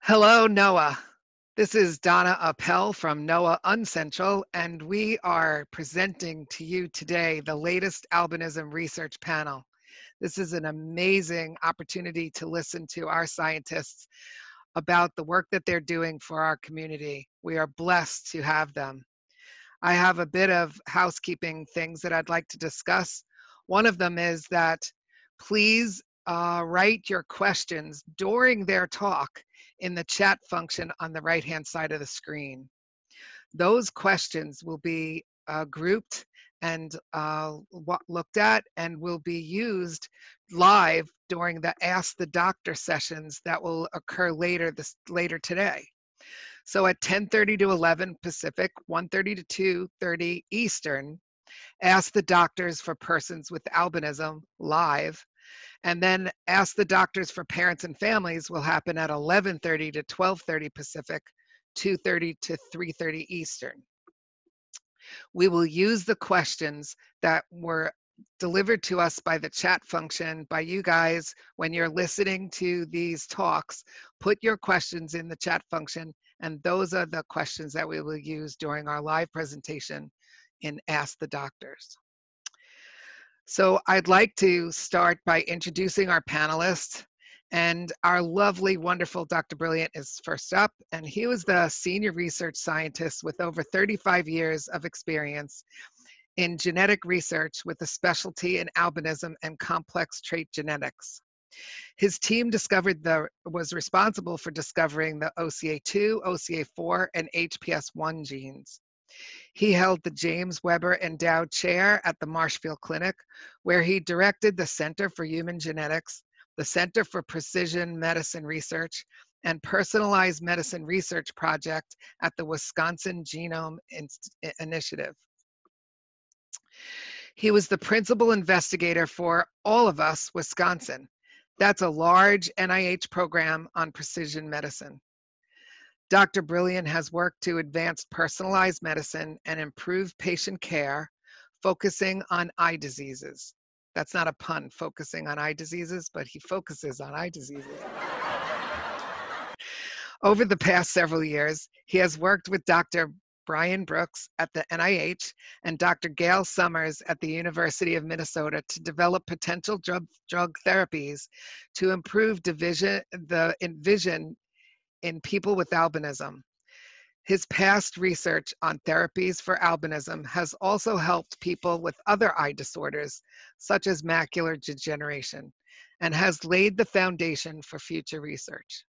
Hello, NOAA. This is Donna Appell from NOAA Uncentral, and we are presenting to you today the latest albinism research panel. This is an amazing opportunity to listen to our scientists about the work that they're doing for our community. We are blessed to have them. I have a bit of housekeeping things that I'd like to discuss. One of them is that please write your questions during their talk in the chat function on the right-hand side of the screen. Those questions will be grouped and looked at and will be used live during the Ask the Doctor sessions that will occur later today. So at 10:30 to 11 Pacific, 1:30 to 2:30 Eastern, Ask the Doctors for Persons with Albinism live, and then Ask the Doctors for Parents and Families will happen at 11:30 to 12:30 Pacific, 2:30 to 3:30 Eastern. We will use the questions that were delivered to us by the chat function by you guys when you're listening to these talks. Put your questions in the chat function, and those are the questions that we will use during our live presentation in Ask the Doctors. So I'd like to start by introducing our panelists. And our lovely, wonderful Dr. Brilliant is first up, and he was the senior research scientist with over 35 years of experience in genetic research with a specialty in albinism and complex trait genetics. His team was responsible for discovering the OCA2, OCA4, and HPS1 genes. He held the James Weber Endowed Chair at the Marshfield Clinic, where he directed the Center for Human Genetics, the Center for Precision Medicine Research, and Personalized Medicine Research Project at the Wisconsin Genome Initiative. He was the principal investigator for All of Us, Wisconsin. That's a large NIH program on precision medicine. Dr. Brilliant has worked to advance personalized medicine and improve patient care, focusing on eye diseases. That's not a pun, focusing on eye diseases, but he focuses on eye diseases. Over the past several years, he has worked with Dr. Brian Brooks at the NIH and Dr. Gail Summers at the University of Minnesota to develop potential drug therapies to improve vision in people with albinism. His past research on therapies for albinism has also helped people with other eye disorders, such as macular degeneration, and has laid the foundation for future research.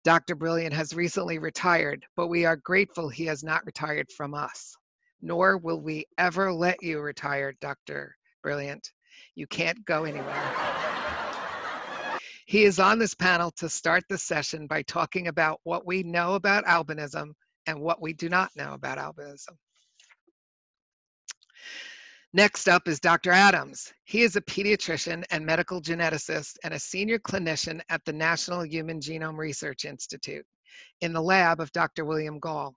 Dr. Brilliant has recently retired, but we are grateful he has not retired from us, nor will we ever let you retire, Dr. Brilliant. You can't go anywhere. He is on this panel to start the session by talking about what we know about albinism and what we do not know about albinism. Next up is Dr. Adams. He is a pediatrician and medical geneticist and a senior clinician at the National Human Genome Research Institute in the lab of Dr. William Gall.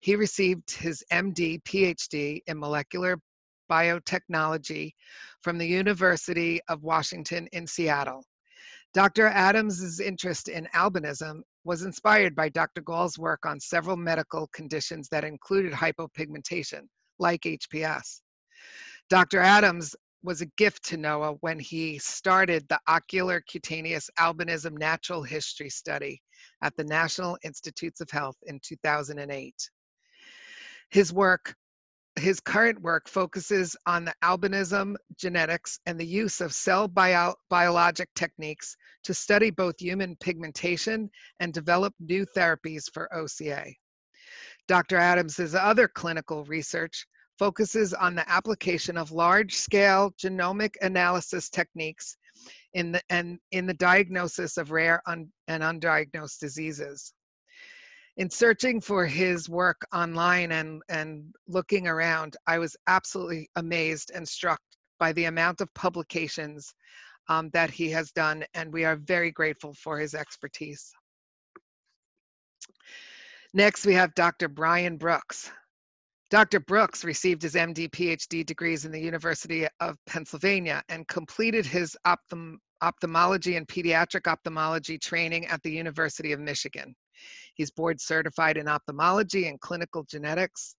He received his MD, PhD in molecular biotechnology from the University of Washington in Seattle. Dr. Adams's interest in albinism was inspired by Dr. Gall's work on several medical conditions that included hypopigmentation, like HPS. Dr. Adams was a gift to NOAA when he started the Ocular Cutaneous Albinism Natural History Study at the National Institutes of Health in 2008. His current work focuses on the albinism genetics and the use of cell biologic techniques to study both human pigmentation and develop new therapies for OCA. Dr. Adams's other clinical research focuses on the application of large-scale genomic analysis techniques in the diagnosis of rare and undiagnosed diseases. In searching for his work online and looking around, I was absolutely amazed and struck by the amount of publications that he has done, and we are very grateful for his expertise. Next, we have Dr. Brian Brooks. Dr. Brooks received his MD, PhD degrees in the University of Pennsylvania and completed his ophthalmology and pediatric ophthalmology training at the University of Michigan. He's board certified in ophthalmology and clinical genetics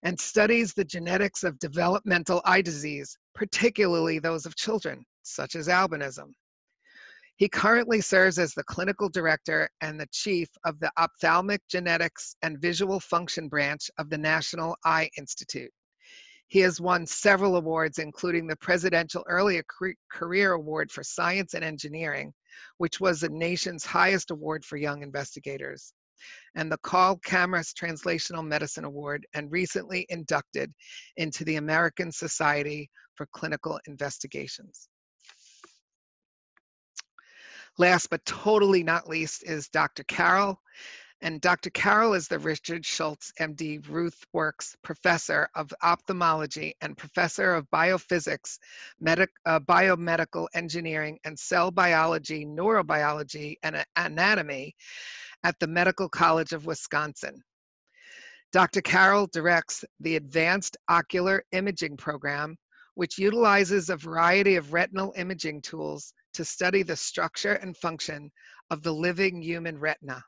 and studies the genetics of developmental eye disease, particularly those of children, such as albinism. He currently serves as the clinical director and the chief of the Ophthalmic Genetics and Visual Function branch of the National Eye Institute. He has won several awards, including the Presidential Early Career Award for Science and Engineering, which was the nation's highest award for young investigators, and the Carl Cameras Translational Medicine Award, and recently inducted into the American Society for Clinical Investigations. Last but totally not least is Dr. Carroll. And Dr. Carroll is the Richard Schultz, MD, Ruth Works Professor of Ophthalmology and Professor of Biophysics, Biomedical Engineering, and Cell Biology, Neurobiology, and Anatomy at the Medical College of Wisconsin. Dr. Carroll directs the Advanced Ocular Imaging Program, which utilizes a variety of retinal imaging tools to study the structure and function of the living human retina.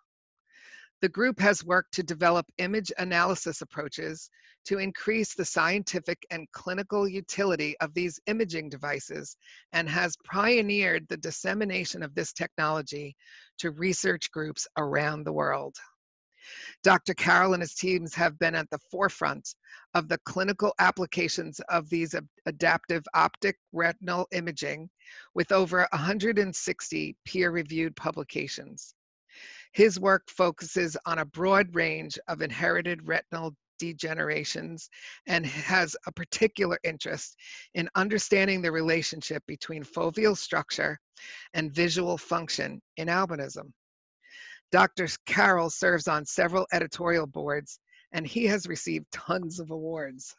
The group has worked to develop image analysis approaches to increase the scientific and clinical utility of these imaging devices and has pioneered the dissemination of this technology to research groups around the world. Dr. Carroll and his teams have been at the forefront of the clinical applications of these adaptive optic retinal imaging with over 160 peer-reviewed publications. His work focuses on a broad range of inherited retinal degenerations and has a particular interest in understanding the relationship between foveal structure and visual function in albinism. Dr. Carroll serves on several editorial boards, and he has received tons of awards.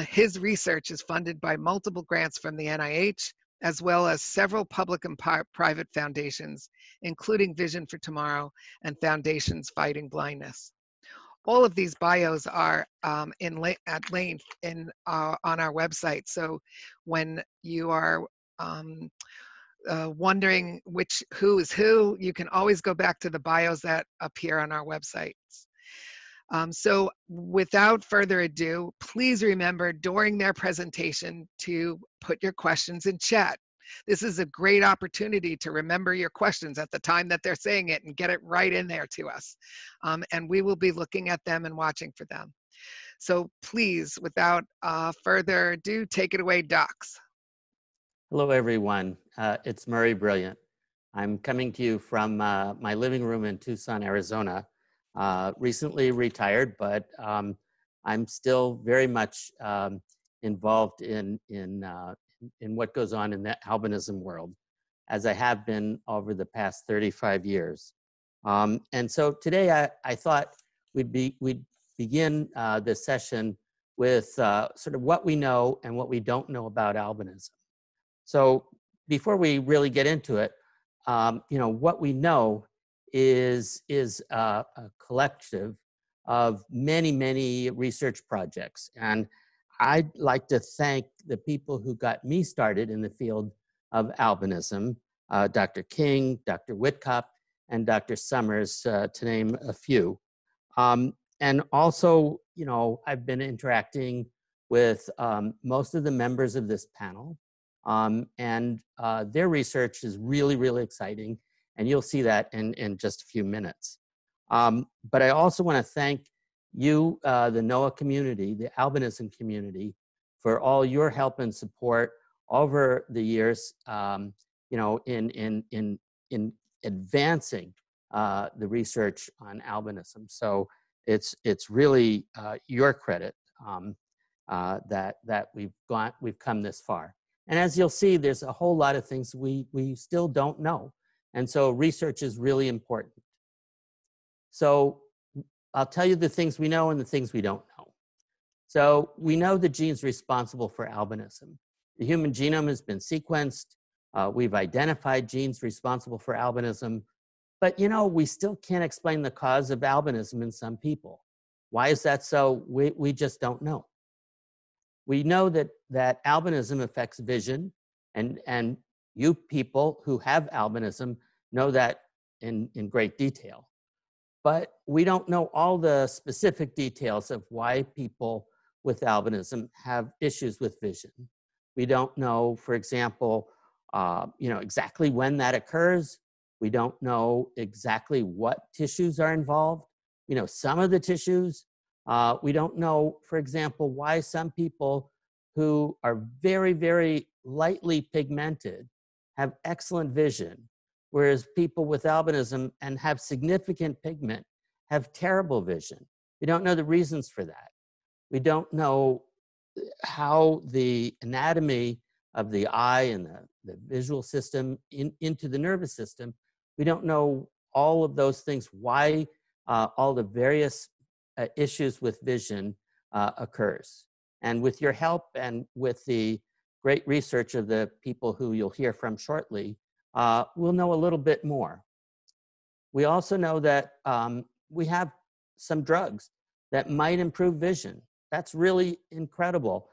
His research is funded by multiple grants from the NIH, as well as several public and private foundations, including Vision for Tomorrow and Foundations Fighting Blindness. All of these bios are at length on our website, so when you are wondering who is who, you can always go back to the bios that appear on our websites. So without further ado, please remember during their presentation to put your questions in chat. This is a great opportunity to remember your questions at the time that they're saying it and get it right in there to us. And we will be looking at them and watching for them. So please, without further ado, take it away, docs. Hello, everyone. It's Murray Brilliant. I'm coming to you from my living room in Tucson, Arizona. Recently retired, but I'm still very much involved in what goes on in the albinism world, as I have been over the past 35 years. And so today I thought we'd begin this session with sort of what we know and what we don't know about albinism. So before we really get into it, what we know is a collective of many, many research projects. And I'd like to thank the people who got me started in the field of albinism, Dr. King, Dr. Whitcop, and Dr. Summers, to name a few. And also, I've been interacting with most of the members of this panel. And their research is really, really exciting. And you'll see that in just a few minutes. But I also want to thank you, the NOAA community, the albinism community, for all your help and support over the years, in advancing the research on albinism. So it's really your credit that we've come this far. And as you'll see, there's a whole lot of things we still don't know. And so research is really important. So I'll tell you the things we know and the things we don't know. So we know the genes responsible for albinism. The human genome has been sequenced. We've identified genes responsible for albinism. But we still can't explain the cause of albinism in some people. Why is that so? We just don't know. We know that albinism affects vision, and You people who have albinism know that in great detail. But we don't know all the specific details of why people with albinism have issues with vision. We don't know, for example, exactly when that occurs. We don't know exactly what tissues are involved. We know some of the tissues. We don't know, for example, why some people who are very, very lightly pigmented have excellent vision, whereas people with albinism and have significant pigment have terrible vision. We don't know the reasons for that. We don't know how the anatomy of the eye and the visual system into the nervous system. We don't know all of those things, why all the various issues with vision occurs. And with your help and with the great research of the people who you'll hear from shortly, we'll know a little bit more. We also know that we have some drugs that might improve vision. That's really incredible.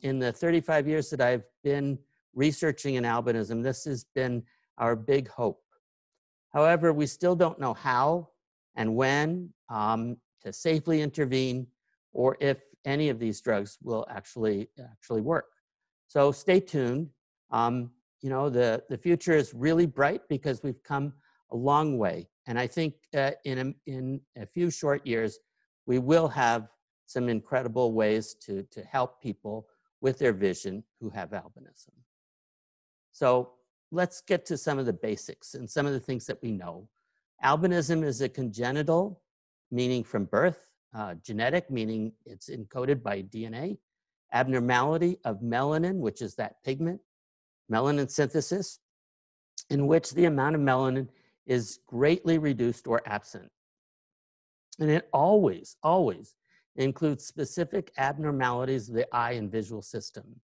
In the 35 years that I've been researching in albinism, this has been our big hope. However, we still don't know how and when to safely intervene, or if any of these drugs will actually work. So stay tuned. The future is really bright because we've come a long way. And I think in a few short years, we will have some incredible ways to help people with their vision who have albinism. So let's get to some of the basics and some of the things that we know. Albinism is a congenital, meaning from birth, genetic, meaning it's encoded by DNA, abnormality of melanin, which is that pigment, melanin synthesis, in which the amount of melanin is greatly reduced or absent. And it always, always includes specific abnormalities of the eye and visual system.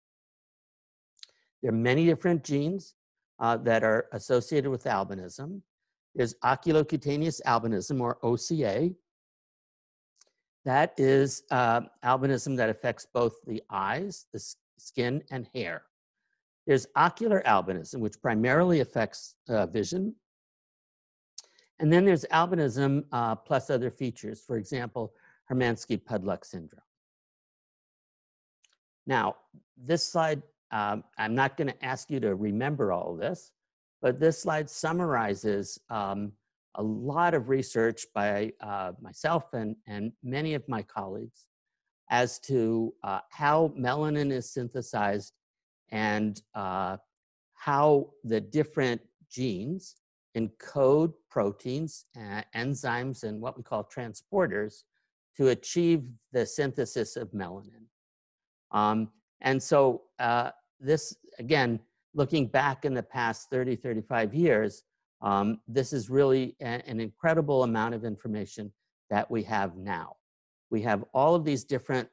There are many different genes that are associated with albinism. There's oculocutaneous albinism, or OCA. That is albinism that affects both the eyes, the skin, and hair. There's ocular albinism, which primarily affects vision. And then there's albinism plus other features, for example, Hermansky-Pudlak syndrome. Now, this slide, I'm not going to ask you to remember all of this, but this slide summarizes a lot of research by myself and many of my colleagues as to how melanin is synthesized and how the different genes encode proteins, enzymes, and what we call transporters to achieve the synthesis of melanin. And so this, again, looking back in the past 30, 35 years, this is really an incredible amount of information that we have now. We have all of these different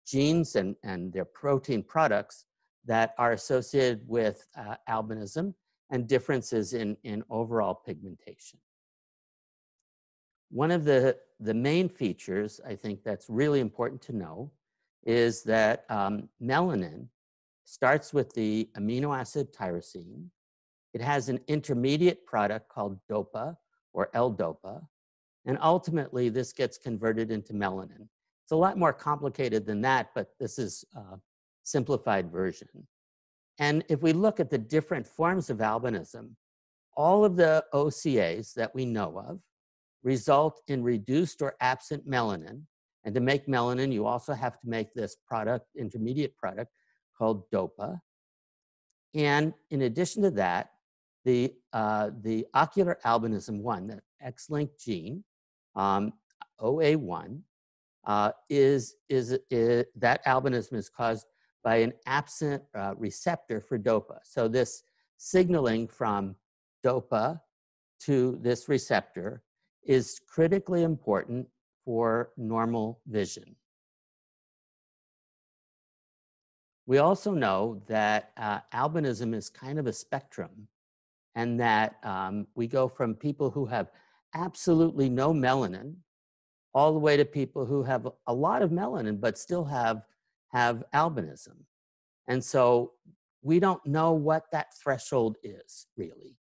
genes and their protein products that are associated with albinism and differences in overall pigmentation. One of the main features, I think, that's really important to know is that melanin starts with the amino acid tyrosine. It has an intermediate product called DOPA, or L-DOPA, and ultimately this gets converted into melanin. It's a lot more complicated than that, but this is a simplified version. And if we look at the different forms of albinism, all of the OCAs that we know of result in reduced or absent melanin. And to make melanin, you also have to make this product, intermediate product, called DOPA. And in addition to that, the ocular albinism 1, the X-linked gene, OA1, that albinism is caused by an absent receptor for DOPA. So this signaling from DOPA to this receptor is critically important for normal vision. We also know that albinism is kind of a spectrum, and that we go from people who have absolutely no melanin all the way to people who have a lot of melanin but still have albinism. And so we don't know what that threshold is really.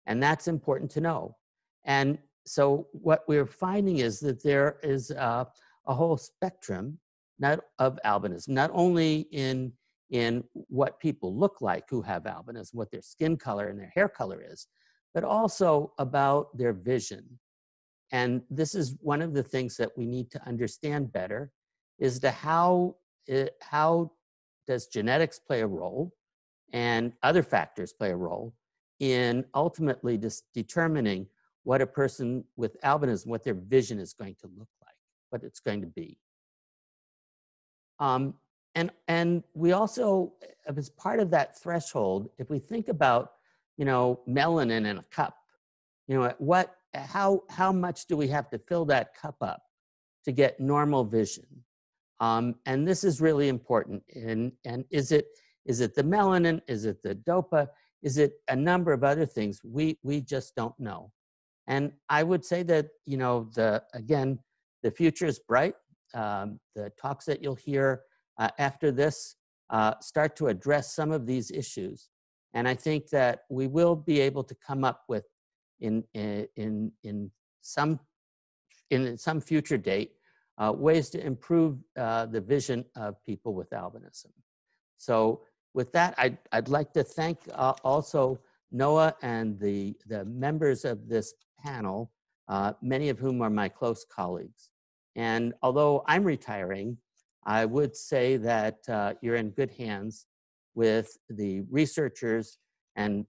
And that's important to know. And so what we're finding is that there is a whole spectrum of albinism, not only in what people look like who have albinism, what their skin color and their hair color is, but also about their vision. And this is one of the things that we need to understand better, is how does genetics play a role and other factors play a role in ultimately determining what a person with albinism, what their vision is going to look like, what it's going to be. And we also, as part of that threshold, if we think about, melanin in a cup, how much do we have to fill that cup up to get normal vision? And this is really important. And is it the melanin? Is it the dopa? Is it a number of other things? We just don't know. And I would say that, again, the future is bright. The talks that you'll hear after this start to address some of these issues. And I think that we will be able to come up with, in some future date, ways to improve the vision of people with albinism. So with that, I'd like to thank also NOAA and the members of this panel, many of whom are my close colleagues. And although I'm retiring, I would say that you're in good hands with the researchers and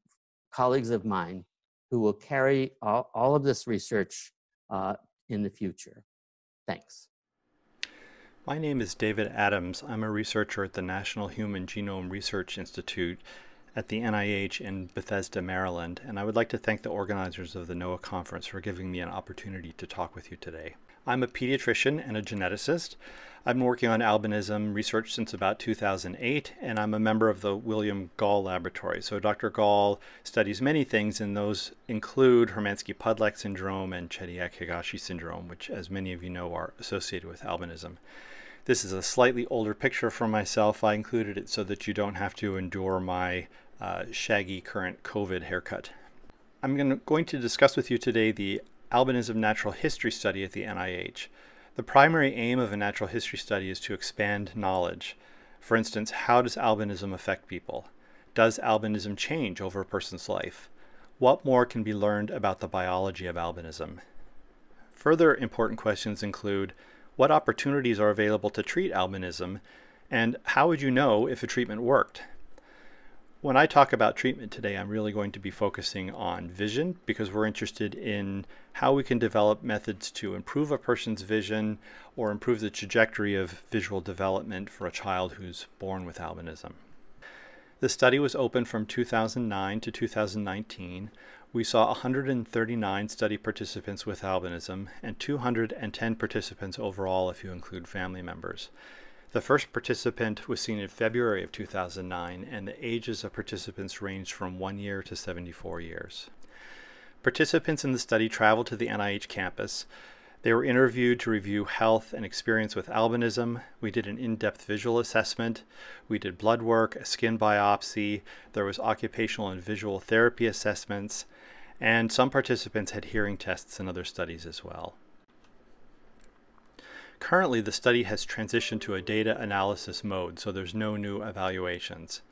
colleagues of mine who will carry all of this research in the future. Thanks. My name is David Adams. I'm a researcher at the National Human Genome Research Institute at the NIH in Bethesda, Maryland, and I would like to thank the organizers of the NOAA conference for giving me an opportunity to talk with you today. I'm a pediatrician and a geneticist. I've been working on albinism research since about 2008, and I'm a member of the William Gall Laboratory. So Dr. Gall studies many things, and those include Hermansky-Pudlak syndrome and Chediak-Higashi syndrome, which, as many of you know, are associated with albinism. This is a slightly older picture from myself. I included it so that you don't have to endure my shaggy current COVID haircut. I'm going to discuss with you today the Albinism Natural History Study at the NIH. The primary aim of a natural history study is to expand knowledge. For instance, how does albinism affect people? Does albinism change over a person's life? What more can be learned about the biology of albinism? Further important questions include, what opportunities are available to treat albinism, and how would you know if a treatment worked? When I talk about treatment today, I'm really going to be focusing on vision, because we're interested in how we can develop methods to improve a person's vision or improve the trajectory of visual development for a child who's born with albinism. The study was open from 2009 to 2019. We saw 139 study participants with albinism and 210 participants overall if you include family members. The first participant was seen in February of 2009, and the ages of participants ranged from 1 year to 74 years. Participants in the study traveled to the NIH campus. They were interviewed to review health and experience with albinism. We did an in-depth visual assessment. We did blood work, a skin biopsy. There was occupational and visual therapy assessments, and some participants had hearing tests and other studies as well. Currently, the study has transitioned to a data analysis mode, so there's no new evaluations.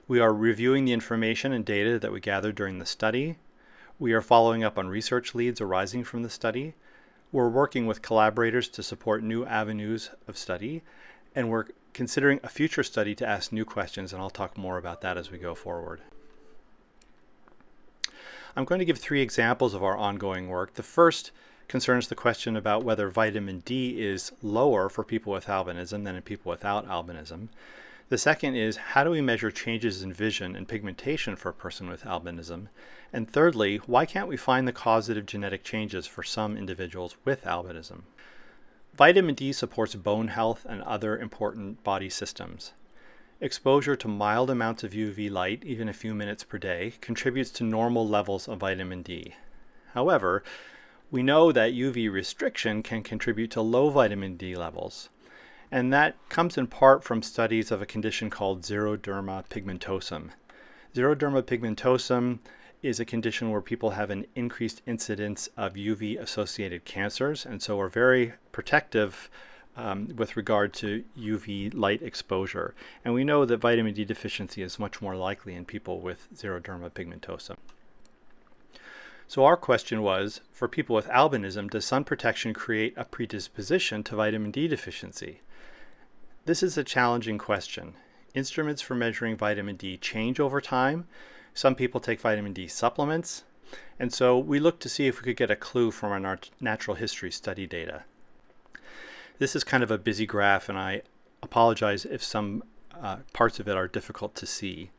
We are reviewing the information and data that we gathered during the study. We are following up on research leads arising from the study. We're working with collaborators to support new avenues of study, and we're considering a future study to ask new questions, and I'll talk more about that as we go forward. I'm going to give 3 examples of our ongoing work. The first concerns the question about whether vitamin D is lower for people with albinism than in people without albinism. The second is, how do we measure changes in vision and pigmentation for a person with albinism? And thirdly, why can't we find the causative genetic changes for some individuals with albinism? Vitamin D supports bone health and other important body systems. Exposure to mild amounts of UV light, even a few minutes per day, contributes to normal levels of vitamin D. However, we know that UV restriction can contribute to low vitamin D levels. And that comes in part from studies of a condition called xeroderma pigmentosum. Xeroderma pigmentosum is a condition where people have an increased incidence of UV-associated cancers, and so are very protective with regard to UV light exposure. And we know that vitamin D deficiency is much more likely in people with xeroderma pigmentosum. So our question was, for people with albinism, does sun protection create a predisposition to vitamin D deficiency? This is a challenging question. Instruments for measuring vitamin D change over time. Some people take vitamin D supplements. And so we looked to see if we could get a clue from our natural history study data. This is kind of a busy graph, and I apologize if some parts of it are difficult to see.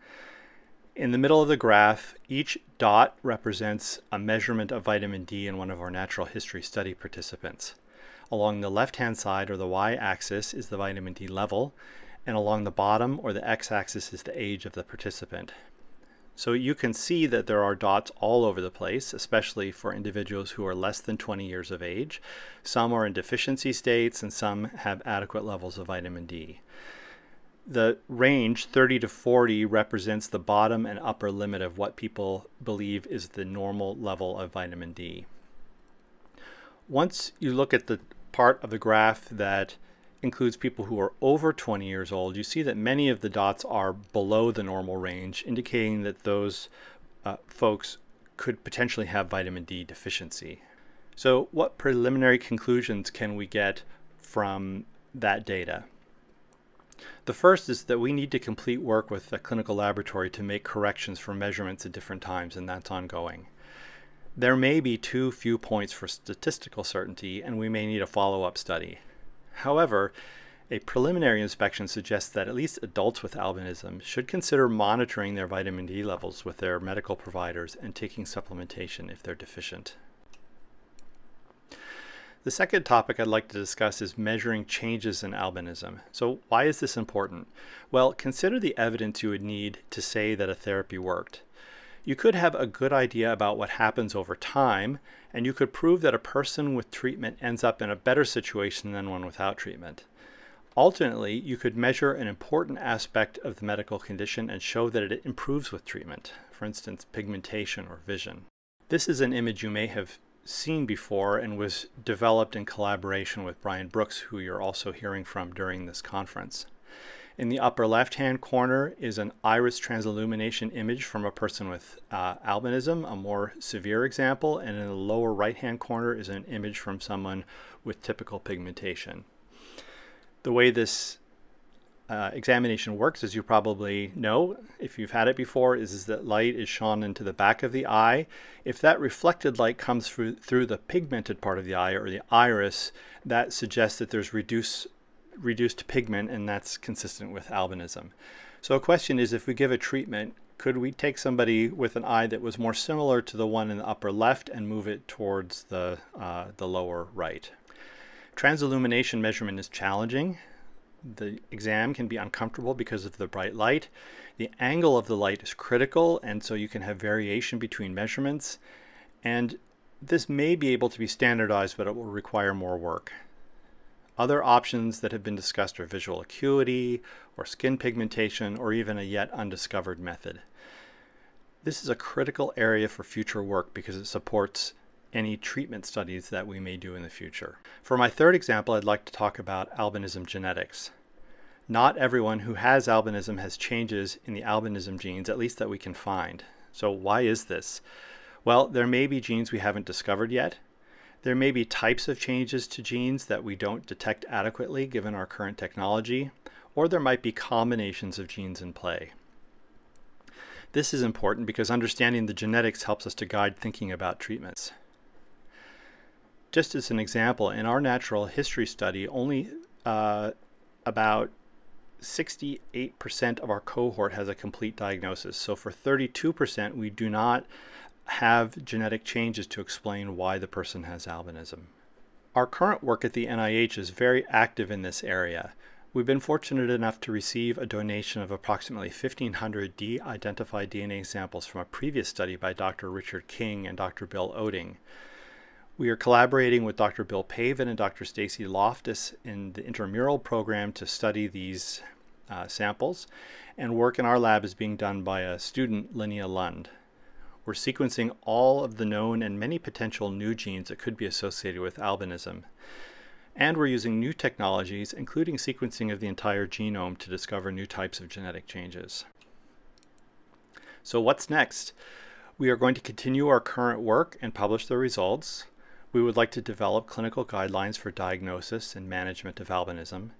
In the middle of the graph, each dot represents a measurement of vitamin D in one of our natural history study participants. Along the left-hand side, or the y-axis, is the vitamin D level, and along the bottom, or the x-axis, is the age of the participant. So you can see that there are dots all over the place, especially for individuals who are less than 20 years of age. Some are in deficiency states, and some have adequate levels of vitamin D. The range 30 to 40 represents the bottom and upper limit of what people believe is the normal level of vitamin D. Once you look at the part of the graph that includes people who are over 20 years old, you see that many of the dots are below the normal range, indicating that those folks could potentially have vitamin D deficiency. So what preliminary conclusions can we get from that data? The first is that we need to complete work with a clinical laboratory to make corrections for measurements at different times, and that's ongoing. There may be too few points for statistical certainty, and we may need a follow-up study. However, a preliminary inspection suggests that at least adults with albinism should consider monitoring their vitamin D levels with their medical providers and taking supplementation if they're deficient. The second topic I'd like to discuss is measuring changes in albinism. So why is this important? Well, consider the evidence you would need to say that a therapy worked. You could have a good idea about what happens over time, and you could prove that a person with treatment ends up in a better situation than one without treatment. Alternately, you could measure an important aspect of the medical condition and show that it improves with treatment, for instance, pigmentation or vision. This is an image you may have seen before and was developed in collaboration with Brian Brooks, who you're also hearing from during this conference. In the upper left-hand corner is an iris transillumination image from a person with albinism, a more severe example, and in the lower right-hand corner is an image from someone with typical pigmentation. The way this examination works, as you probably know if you've had it before, is that light is shone into the back of the eye. If that reflected light comes through the pigmented part of the eye, or the iris, that suggests that there's reduced pigment, and that's consistent with albinism. So a question is, if we give a treatment, could we take somebody with an eye that was more similar to the one in the upper left and move it towards the lower right? Transillumination measurement is challenging. The exam can be uncomfortable because of the bright light. The angle of the light is critical, and so you can have variation between measurements. And this may be able to be standardized, but it will require more work. Other options that have been discussed are visual acuity, or skin pigmentation, or even a yet undiscovered method. This is a critical area for future work because it supports any treatment studies that we may do in the future. For my third example, I'd like to talk about albinism genetics. Not everyone who has albinism has changes in the albinism genes, at least that we can find. So why is this? Well, there may be genes we haven't discovered yet. There may be types of changes to genes that we don't detect adequately given our current technology, or there might be combinations of genes in play. This is important because understanding the genetics helps us to guide thinking about treatments. Just as an example, in our natural history study, only about 68% of our cohort has a complete diagnosis. So for 32%, we do not have genetic changes to explain why the person has albinism. Our current work at the NIH is very active in this area. We've been fortunate enough to receive a donation of approximately 1,500 de-identified DNA samples from a previous study by Dr. Richard King and Dr. Bill Oding. We are collaborating with Dr. Bill Pavin and Dr. Stacy Loftus in the intramural program to study these samples, and work in our lab is being done by a student, Linnea Lund. We're sequencing all of the known and many potential new genes that could be associated with albinism. And we're using new technologies, including sequencing of the entire genome, to discover new types of genetic changes. So what's next? We are going to continue our current work and publish the results. We would like to develop clinical guidelines for diagnosis and management of albinism.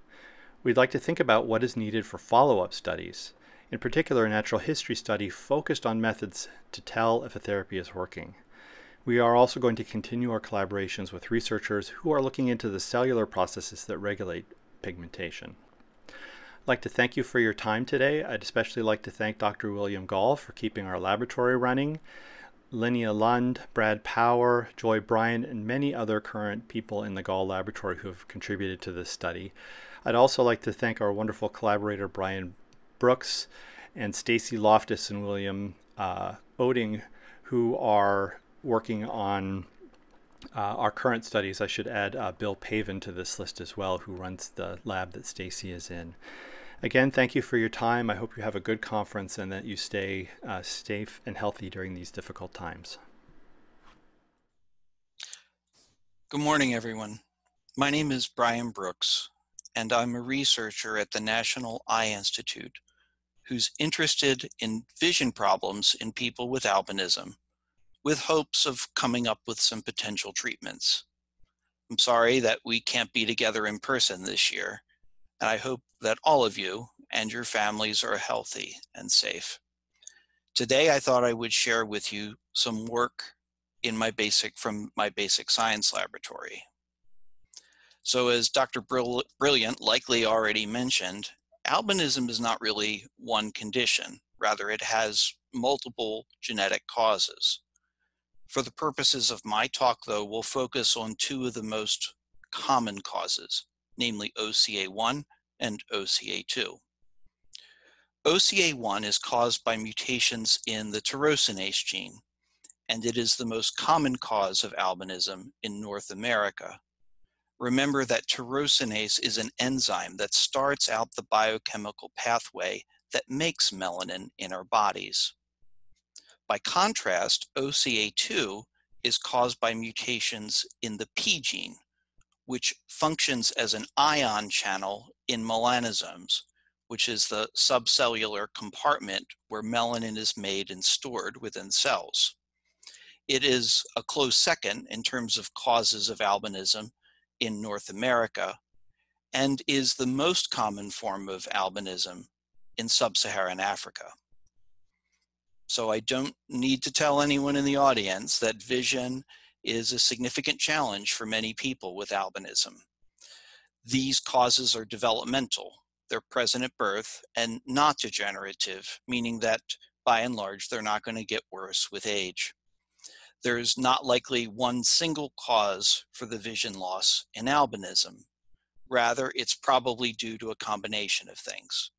We'd like to think about what is needed for follow-up studies, in particular a natural history study focused on methods to tell if a therapy is working. We are also going to continue our collaborations with researchers who are looking into the cellular processes that regulate pigmentation. I'd like to thank you for your time today. I'd especially like to thank Dr. William Gall for keeping our laboratory running, Linnea Lund, Brad Power, Joy Bryant, and many other current people in the Gall laboratory who have contributed to this study. I'd also like to thank our wonderful collaborator Brian Brooks and Stacy Loftus and William Oding, who are working on our current studies. I should add Bill Pavin to this list as well, who runs the lab that Stacy is in. Again, thank you for your time. I hope you have a good conference and that you stay safe and healthy during these difficult times. Good morning, everyone. My name is Brian Brooks, and I'm a researcher at the National Eye Institute who's interested in vision problems in people with albinism, with hopes of coming up with some potential treatments. I'm sorry that we can't be together in person this year, and I hope that all of you and your families are healthy and safe. Today, I thought I would share with you some work in from my basic science laboratory. So as Dr. Brilliant likely already mentioned, albinism is not really one condition. Rather, it has multiple genetic causes. For the purposes of my talk, though, we'll focus on two of the most common causes, namely OCA1 and OCA2. OCA1 is caused by mutations in the tyrosinase gene, and it is the most common cause of albinism in North America. Remember that tyrosinase is an enzyme that starts out the biochemical pathway that makes melanin in our bodies. By contrast, OCA2 is caused by mutations in the P gene, which functions as an ion channel in melanosomes, which is the subcellular compartment where melanin is made and stored within cells. It is a close second in terms of causes of albinism in North America, and is the most common form of albinism in sub-Saharan Africa. So I don't need to tell anyone in the audience that vision is a significant challenge for many people with albinism. These causes are developmental. They're present at birth and not degenerative, meaning that by and large, they're not going to get worse with age. There's not likely one single cause for the vision loss in albinism. Rather, it's probably due to a combination of things.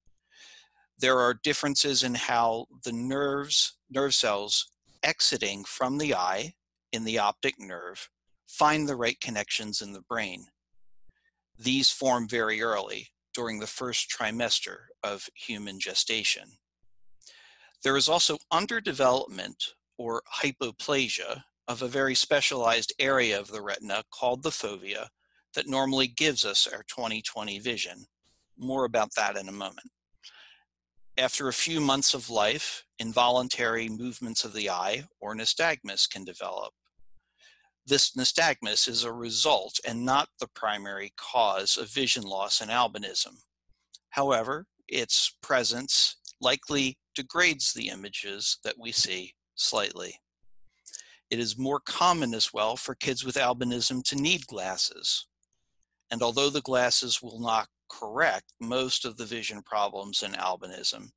There are differences in how the nerve cells exiting from the eye in the optic nerve find the right connections in the brain. These form very early, during the first trimester of human gestation. There is also underdevelopment or hypoplasia of a very specialized area of the retina called the fovea that normally gives us our 20/20 vision. More about that in a moment. After a few months of life, involuntary movements of the eye or nystagmus can develop. This nystagmus is a result and not the primary cause of vision loss in albinism. However, its presence likely degrades the images that we see slightly. It is more common as well for kids with albinism to need glasses. And although the glasses will not correct most of the vision problems in albinism,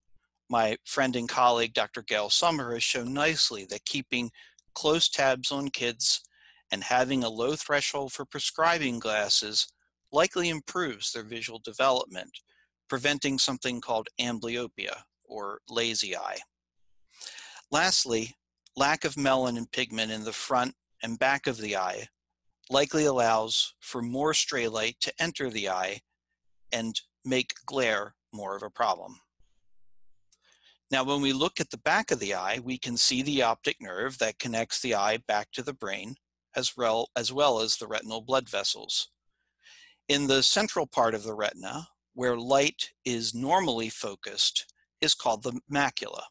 my friend and colleague, Dr. Gail Summer, has shown nicely that keeping close tabs on kids and having a low threshold for prescribing glasses likely improves their visual development, preventing something called amblyopia, or lazy eye. Lastly, lack of melanin pigment in the front and back of the eye likely allows for more stray light to enter the eye and make glare more of a problem. Now, when we look at the back of the eye, we can see the optic nerve that connects the eye back to the brain, as well as the retinal blood vessels. In the central part of the retina, where light is normally focused, is called the macula.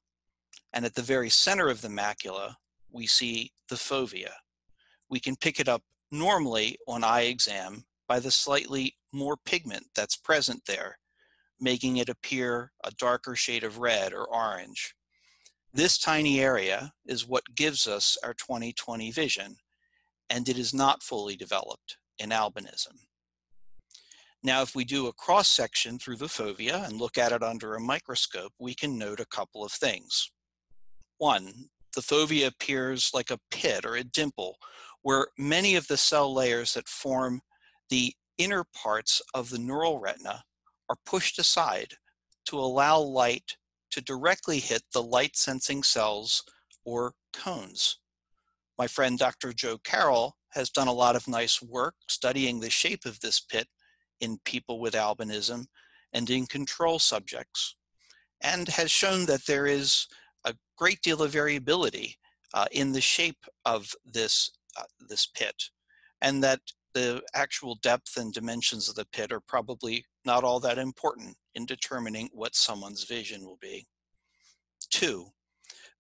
And at the very center of the macula, we see the fovea. We can pick it up normally on eye exam by the slightly more pigment that's present there, making it appear a darker shade of red or orange. This tiny area is what gives us our 20/20 vision, and it is not fully developed in albinism. Now, if we do a cross-section through the fovea and look at it under a microscope, we can note a couple of things. One, the fovea appears like a pit or a dimple where many of the cell layers that form the inner parts of the neural retina are pushed aside to allow light to directly hit the light-sensing cells or cones. My friend Dr. Joe Carroll has done a lot of nice work studying the shape of this pit in people with albinism and in control subjects, and has shown that there is a great deal of variability in the shape of this pit, and that the actual depth and dimensions of the pit are probably not all that important in determining what someone's vision will be. Two,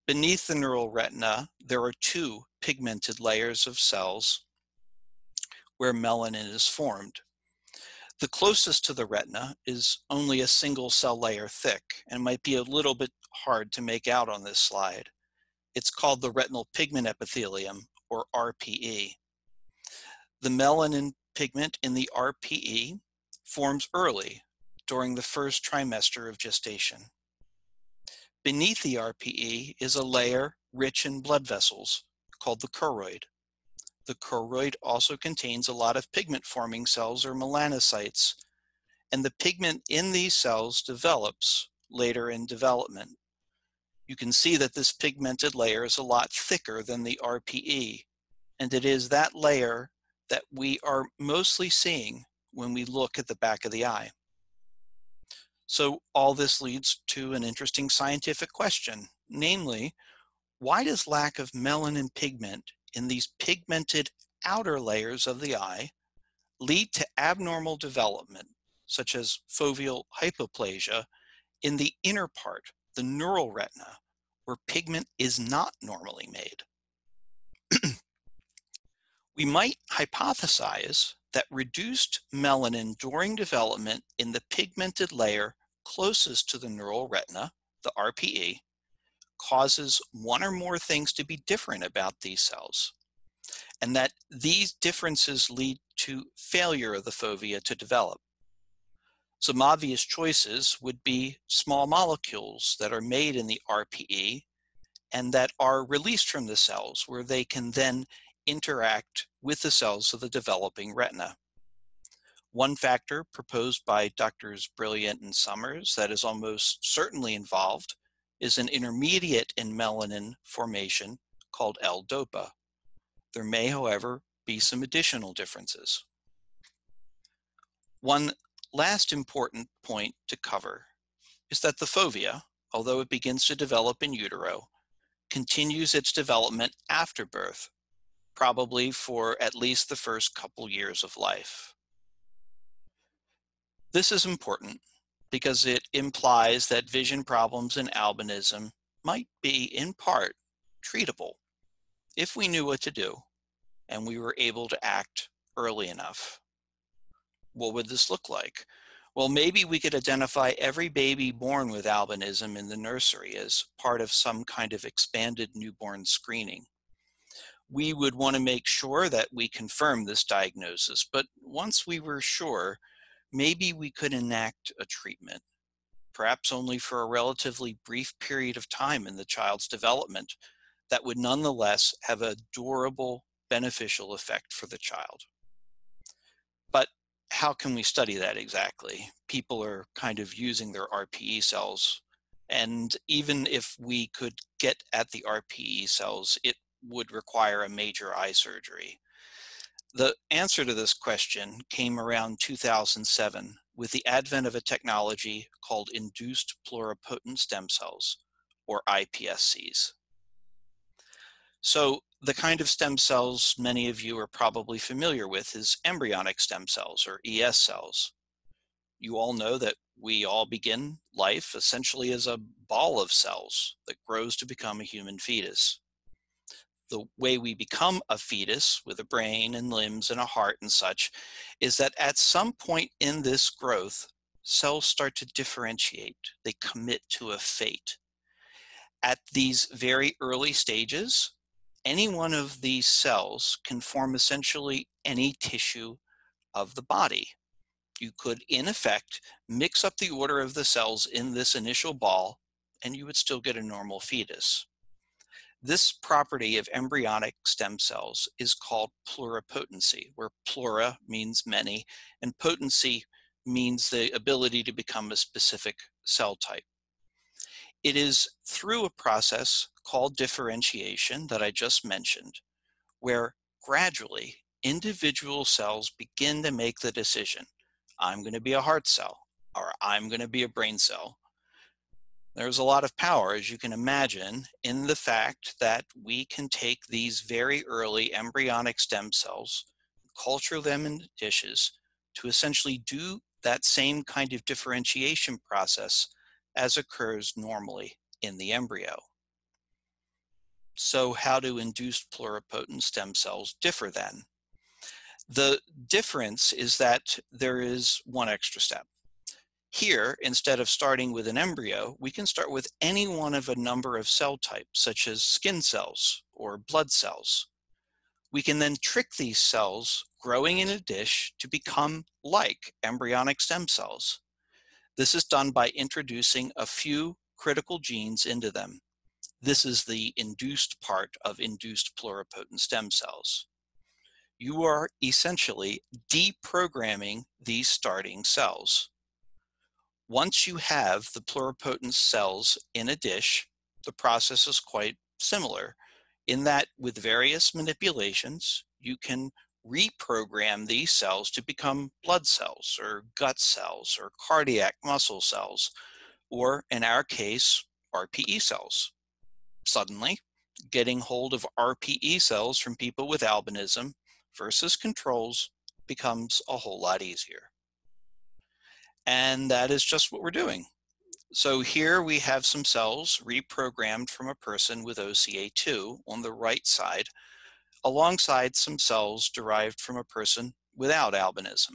beneath the neural retina, there are two pigmented layers of cells where melanin is formed. The closest to the retina is only a single cell layer thick and might be a little bit hard to make out on this slide. It's called the retinal pigment epithelium, or RPE. The melanin pigment in the RPE forms early during the first trimester of gestation. Beneath the RPE is a layer rich in blood vessels called the choroid. The choroid also contains a lot of pigment-forming cells, or melanocytes, and the pigment in these cells develops later in development. You can see that this pigmented layer is a lot thicker than the RPE, and it is that layer that we are mostly seeing when we look at the back of the eye. So all this leads to an interesting scientific question, namely, why does lack of melanin pigment in these pigmented outer layers of the eye lead to abnormal development, such as foveal hypoplasia, in the inner part, the neural retina, where pigment is not normally made? We might hypothesize that reduced melanin during development in the pigmented layer closest to the neural retina, the RPE, causes one or more things to be different about these cells, and that these differences lead to failure of the fovea to develop. Some obvious choices would be small molecules that are made in the RPE and that are released from the cells, where they can then interact with the cells of the developing retina. One factor proposed by Drs. Brilliant and Summers that is almost certainly involved is an intermediate in melanin formation called L-DOPA. There may, however, be some additional differences. One last important point to cover is that the fovea, although it begins to develop in utero, continues its development after birth, probably for at least the first couple years of life. This is important because it implies that vision problems in albinism might be, in part, treatable if we knew what to do and we were able to act early enough. What would this look like? Well, maybe we could identify every baby born with albinism in the nursery as part of some kind of expanded newborn screening. We would want to make sure that we confirm this diagnosis, but once we were sure, maybe we could enact a treatment, perhaps only for a relatively brief period of time in the child's development, that would nonetheless have a durable, beneficial effect for the child. But how can we study that exactly? People are kind of using their RPE cells, and even if we could get at the RPE cells, it would require a major eye surgery. The answer to this question came around 2007 with the advent of a technology called induced pluripotent stem cells, or iPSCs. So the kind of stem cells many of you are probably familiar with is embryonic stem cells, or ES cells. You all know that we all begin life essentially as a ball of cells that grows to become a human fetus. The way we become a fetus with a brain and limbs and a heart and such is that at some point in this growth, cells start to differentiate. They commit to a fate. At these very early stages, any one of these cells can form essentially any tissue of the body. You could, in effect, mix up the order of the cells in this initial ball, and you would still get a normal fetus. This property of embryonic stem cells is called pluripotency, where plura means many, and potency means the ability to become a specific cell type. It is through a process called differentiation that I just mentioned, where gradually individual cells begin to make the decision, I'm going to be a heart cell, or I'm going to be a brain cell. There's a lot of power, as you can imagine, in the fact that we can take these very early embryonic stem cells, culture them in dishes to essentially do that same kind of differentiation process as occurs normally in the embryo. So how do induced pluripotent stem cells differ then? The difference is that there is one extra step. Here, instead of starting with an embryo, we can start with any one of a number of cell types, such as skin cells or blood cells. We can then trick these cells growing in a dish to become like embryonic stem cells. This is done by introducing a few critical genes into them. This is the induced part of induced pluripotent stem cells. You are essentially deprogramming these starting cells. Once you have the pluripotent cells in a dish, the process is quite similar in that with various manipulations, you can reprogram these cells to become blood cells or gut cells or cardiac muscle cells, or in our case, RPE cells. Suddenly, getting hold of RPE cells from people with albinism versus controls becomes a whole lot easier. And that is just what we're doing. So here we have some cells reprogrammed from a person with OCA2 on the right side, alongside some cells derived from a person without albinism.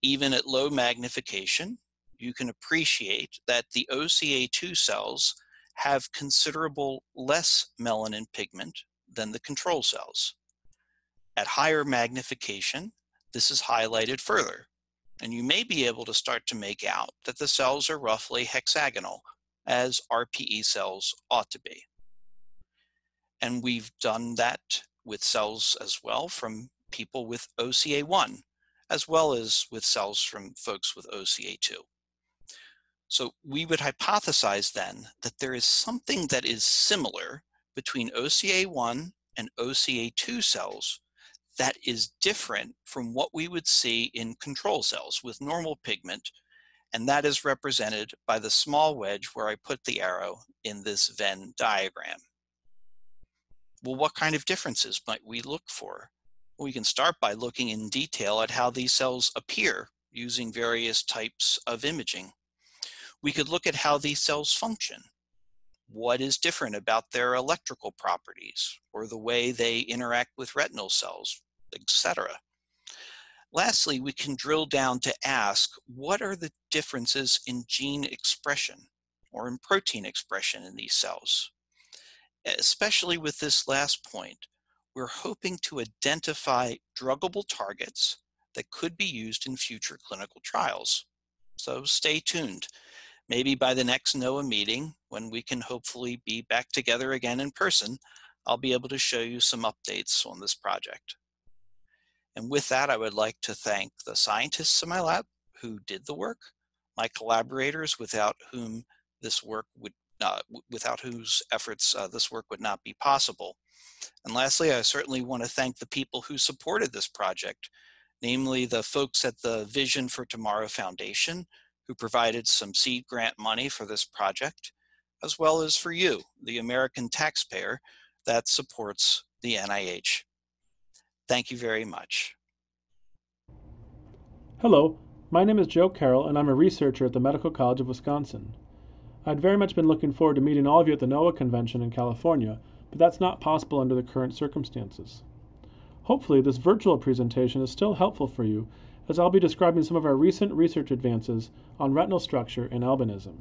Even at low magnification, you can appreciate that the OCA2 cells have considerable less melanin pigment than the control cells. At higher magnification, this is highlighted further, and you may be able to start to make out that the cells are roughly hexagonal, as RPE cells ought to be. And we've done that with cells as well from people with OCA1, as well as with cells from folks with OCA2. So we would hypothesize then that there is something that is similar between OCA1 and OCA2 cells that is different from what we would see in control cells with normal pigment, and that is represented by the small wedge where I put the arrow in this Venn diagram. Well, what kind of differences might we look for? Well, we can start by looking in detail at how these cells appear using various types of imaging. We could look at how these cells function. What is different about their electrical properties or the way they interact with retinal cells, etc. Lastly, we can drill down to ask, what are the differences in gene expression or in protein expression in these cells? Especially with this last point, we're hoping to identify druggable targets that could be used in future clinical trials. So stay tuned. Maybe by the next NOAA meeting, when we can hopefully be back together again in person, I'll be able to show you some updates on this project. And with that, I would like to thank the scientists in my lab who did the work, my collaborators without whom this work would without whose efforts this work would not be possible. And lastly, I certainly want to thank the people who supported this project, namely the folks at the Vision for Tomorrow Foundation, who provided some seed grant money for this project, as well as for you, the American taxpayer that supports the NIH. Thank you very much. Hello, my name is Joe Carroll, and I'm a researcher at the Medical College of Wisconsin. I'd very much been looking forward to meeting all of you at the NOAA convention in California, but that's not possible under the current circumstances. Hopefully, this virtual presentation is still helpful for you, as I'll be describing some of our recent research advances on retinal structure and albinism.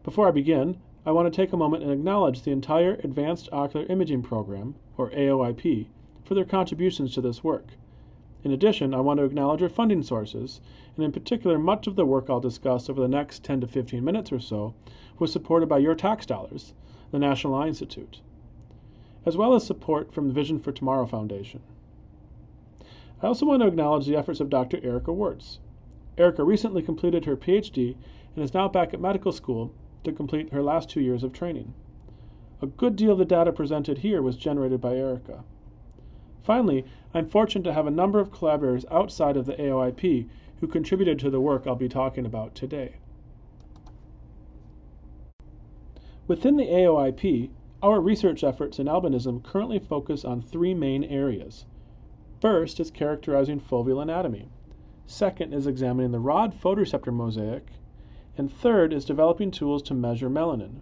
Before I begin, I want to take a moment and acknowledge the entire Advanced Ocular Imaging Program, or AOIP, for their contributions to this work. In addition, I want to acknowledge our funding sources, and in particular, much of the work I'll discuss over the next 10 to 15 minutes or so was supported by your tax dollars, the National Eye Institute, as well as support from the Vision for Tomorrow Foundation. I also want to acknowledge the efforts of Dr. Erica Wirtz. Erica recently completed her PhD and is now back at medical school to complete her last 2 years of training. A good deal of the data presented here was generated by Erica. Finally, I'm fortunate to have a number of collaborators outside of the AOIP who contributed to the work I'll be talking about today. Within the AOIP, our research efforts in albinism currently focus on 3 main areas. First is characterizing foveal anatomy. Second is examining the rod photoreceptor mosaic. And third is developing tools to measure melanin.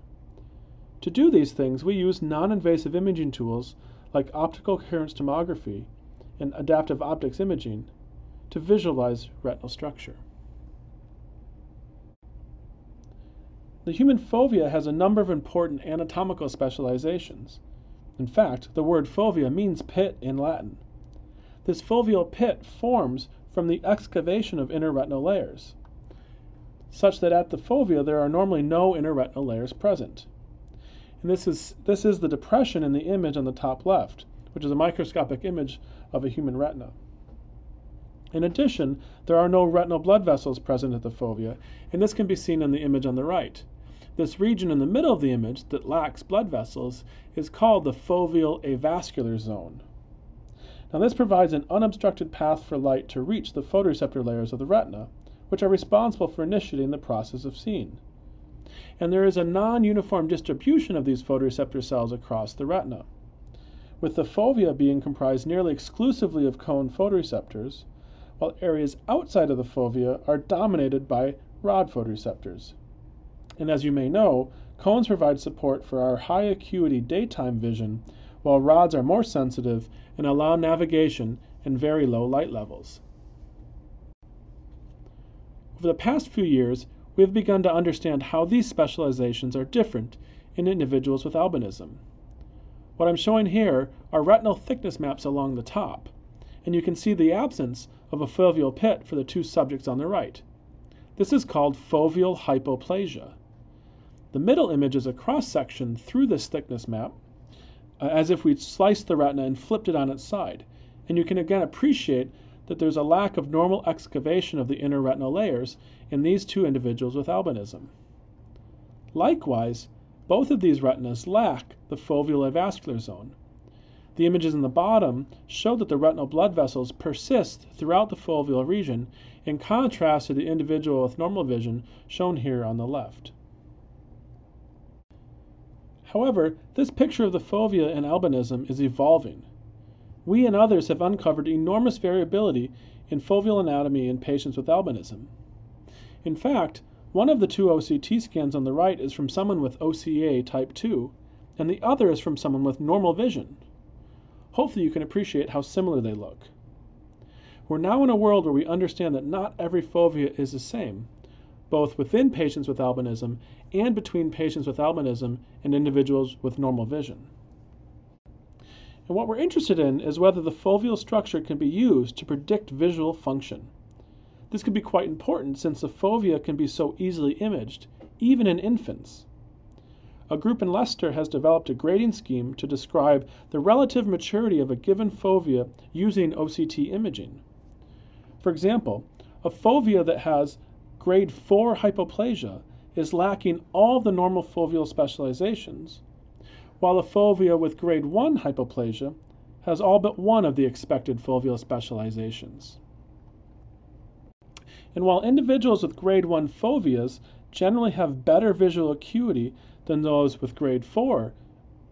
To do these things, we use non-invasive imaging tools like optical coherence tomography and adaptive optics imaging to visualize retinal structure. The human fovea has a number of important anatomical specializations. In fact, the word fovea means pit in Latin. This foveal pit forms from the excavation of inner retinal layers, such that at the fovea there are normally no inner retinal layers present. And this is the depression in the image on the top left, which is a microscopic image of a human retina. In addition, there are no retinal blood vessels present at the fovea, and this can be seen in the image on the right. This region in the middle of the image that lacks blood vessels is called the foveal avascular zone. Now this provides an unobstructed path for light to reach the photoreceptor layers of the retina, which are responsible for initiating the process of seeing. And there is a non-uniform distribution of these photoreceptor cells across the retina, with the fovea being comprised nearly exclusively of cone photoreceptors, while areas outside of the fovea are dominated by rod photoreceptors. And as you may know, cones provide support for our high acuity daytime vision, while rods are more sensitive and allow navigation in very low light levels. Over the past few years, we have begun to understand how these specializations are different in individuals with albinism. What I'm showing here are retinal thickness maps along the top, and you can see the absence of a foveal pit for the 2 subjects on the right. This is called foveal hypoplasia. The middle image is a cross-section through this thickness map, as if we'd sliced the retina and flipped it on its side, and you can again appreciate that there's a lack of normal excavation of the inner retinal layers in these 2 individuals with albinism. Likewise, both of these retinas lack the foveal avascular zone. The images in the bottom show that the retinal blood vessels persist throughout the foveal region, in contrast to the individual with normal vision shown here on the left. However, this picture of the fovea in albinism is evolving. We and others have uncovered enormous variability in foveal anatomy in patients with albinism. In fact, one of the 2 OCT scans on the right is from someone with OCA type 2, and the other is from someone with normal vision. Hopefully you can appreciate how similar they look. We're now in a world where we understand that not every fovea is the same, both within patients with albinism and between patients with albinism and individuals with normal vision. And what we're interested in is whether the foveal structure can be used to predict visual function. This could be quite important since the fovea can be so easily imaged, even in infants. A group in Leicester has developed a grading scheme to describe the relative maturity of a given fovea using OCT imaging. For example, a fovea that has grade 4 hypoplasia is lacking all the normal foveal specializations, while a fovea with grade 1 hypoplasia has all but one of the expected foveal specializations. And while individuals with grade 1 foveas generally have better visual acuity than those with grade 4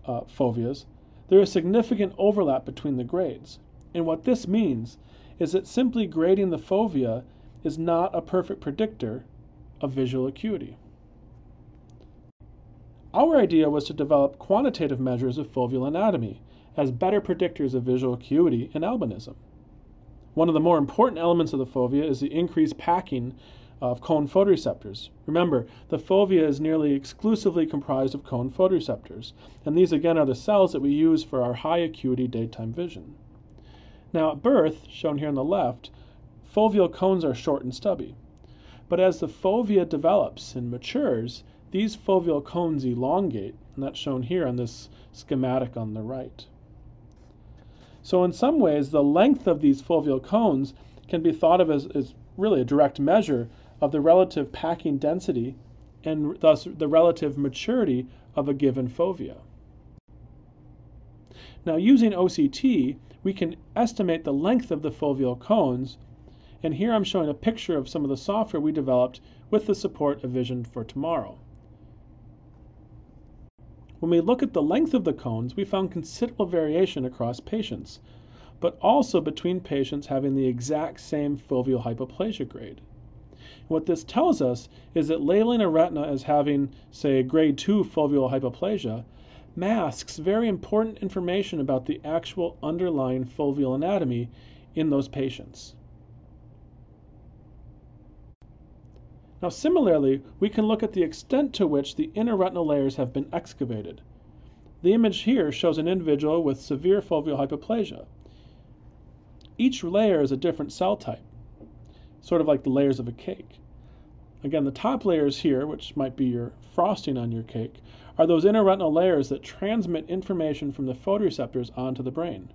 foveas, there is significant overlap between the grades. And what this means is that simply grading the fovea is not a perfect predictor of visual acuity. Our idea was to develop quantitative measures of foveal anatomy as better predictors of visual acuity in albinism. One of the more important elements of the fovea is the increased packing of cone photoreceptors. Remember, the fovea is nearly exclusively comprised of cone photoreceptors, and these again are the cells that we use for our high acuity daytime vision. Now at birth, shown here on the left, foveal cones are short and stubby. But as the fovea develops and matures, these foveal cones elongate, and that's shown here on this schematic on the right. So in some ways, the length of these foveal cones can be thought of as really a direct measure of the relative packing density and thus the relative maturity of a given fovea. Now using OCT, we can estimate the length of the foveal cones, and here I'm showing a picture of some of the software we developed with the support of Vision for Tomorrow. When we look at the length of the cones, we found considerable variation across patients, but also between patients having the exact same foveal hypoplasia grade. And what this tells us is that labeling a retina as having, say, grade 2 foveal hypoplasia masks very important information about the actual underlying foveal anatomy in those patients. Now similarly, we can look at the extent to which the inner retinal layers have been excavated. The image here shows an individual with severe foveal hypoplasia. Each layer is a different cell type, sort of like the layers of a cake. Again, the top layers here, which might be your frosting on your cake, are those inner retinal layers that transmit information from the photoreceptors onto the brain.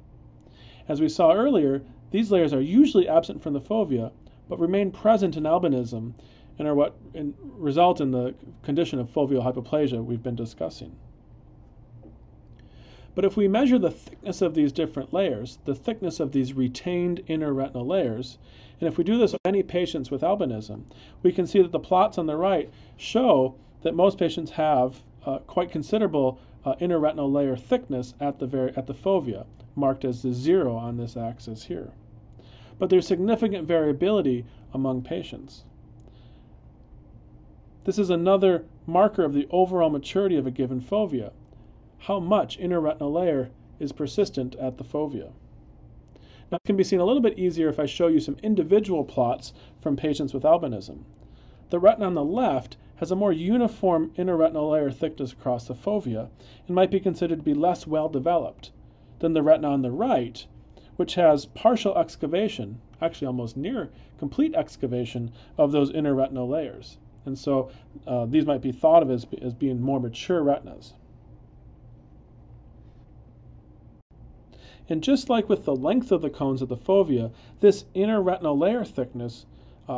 As we saw earlier, these layers are usually absent from the fovea, but remain present in albinism and are what result in the condition of foveal hypoplasia we've been discussing. But if we measure the thickness of these different layers, the thickness of these retained inner retinal layers, and if we do this with many patients with albinism, we can see that the plots on the right show that most patients have quite considerable inner retinal layer thickness at the fovea, marked as the 0 on this axis here. But there's significant variability among patients. This is another marker of the overall maturity of a given fovea. How much inner retinal layer is persistent at the fovea. Now it can be seen a little bit easier if I show you some individual plots from patients with albinism. The retina on the left has a more uniform inner retinal layer thickness across the fovea and might be considered to be less well developed than the retina on the right, which has partial excavation, actually almost near complete excavation of those inner retinal layers. And so these might be thought of as being more mature retinas. And just like with the length of the cones of the fovea, this inner retinal layer thickness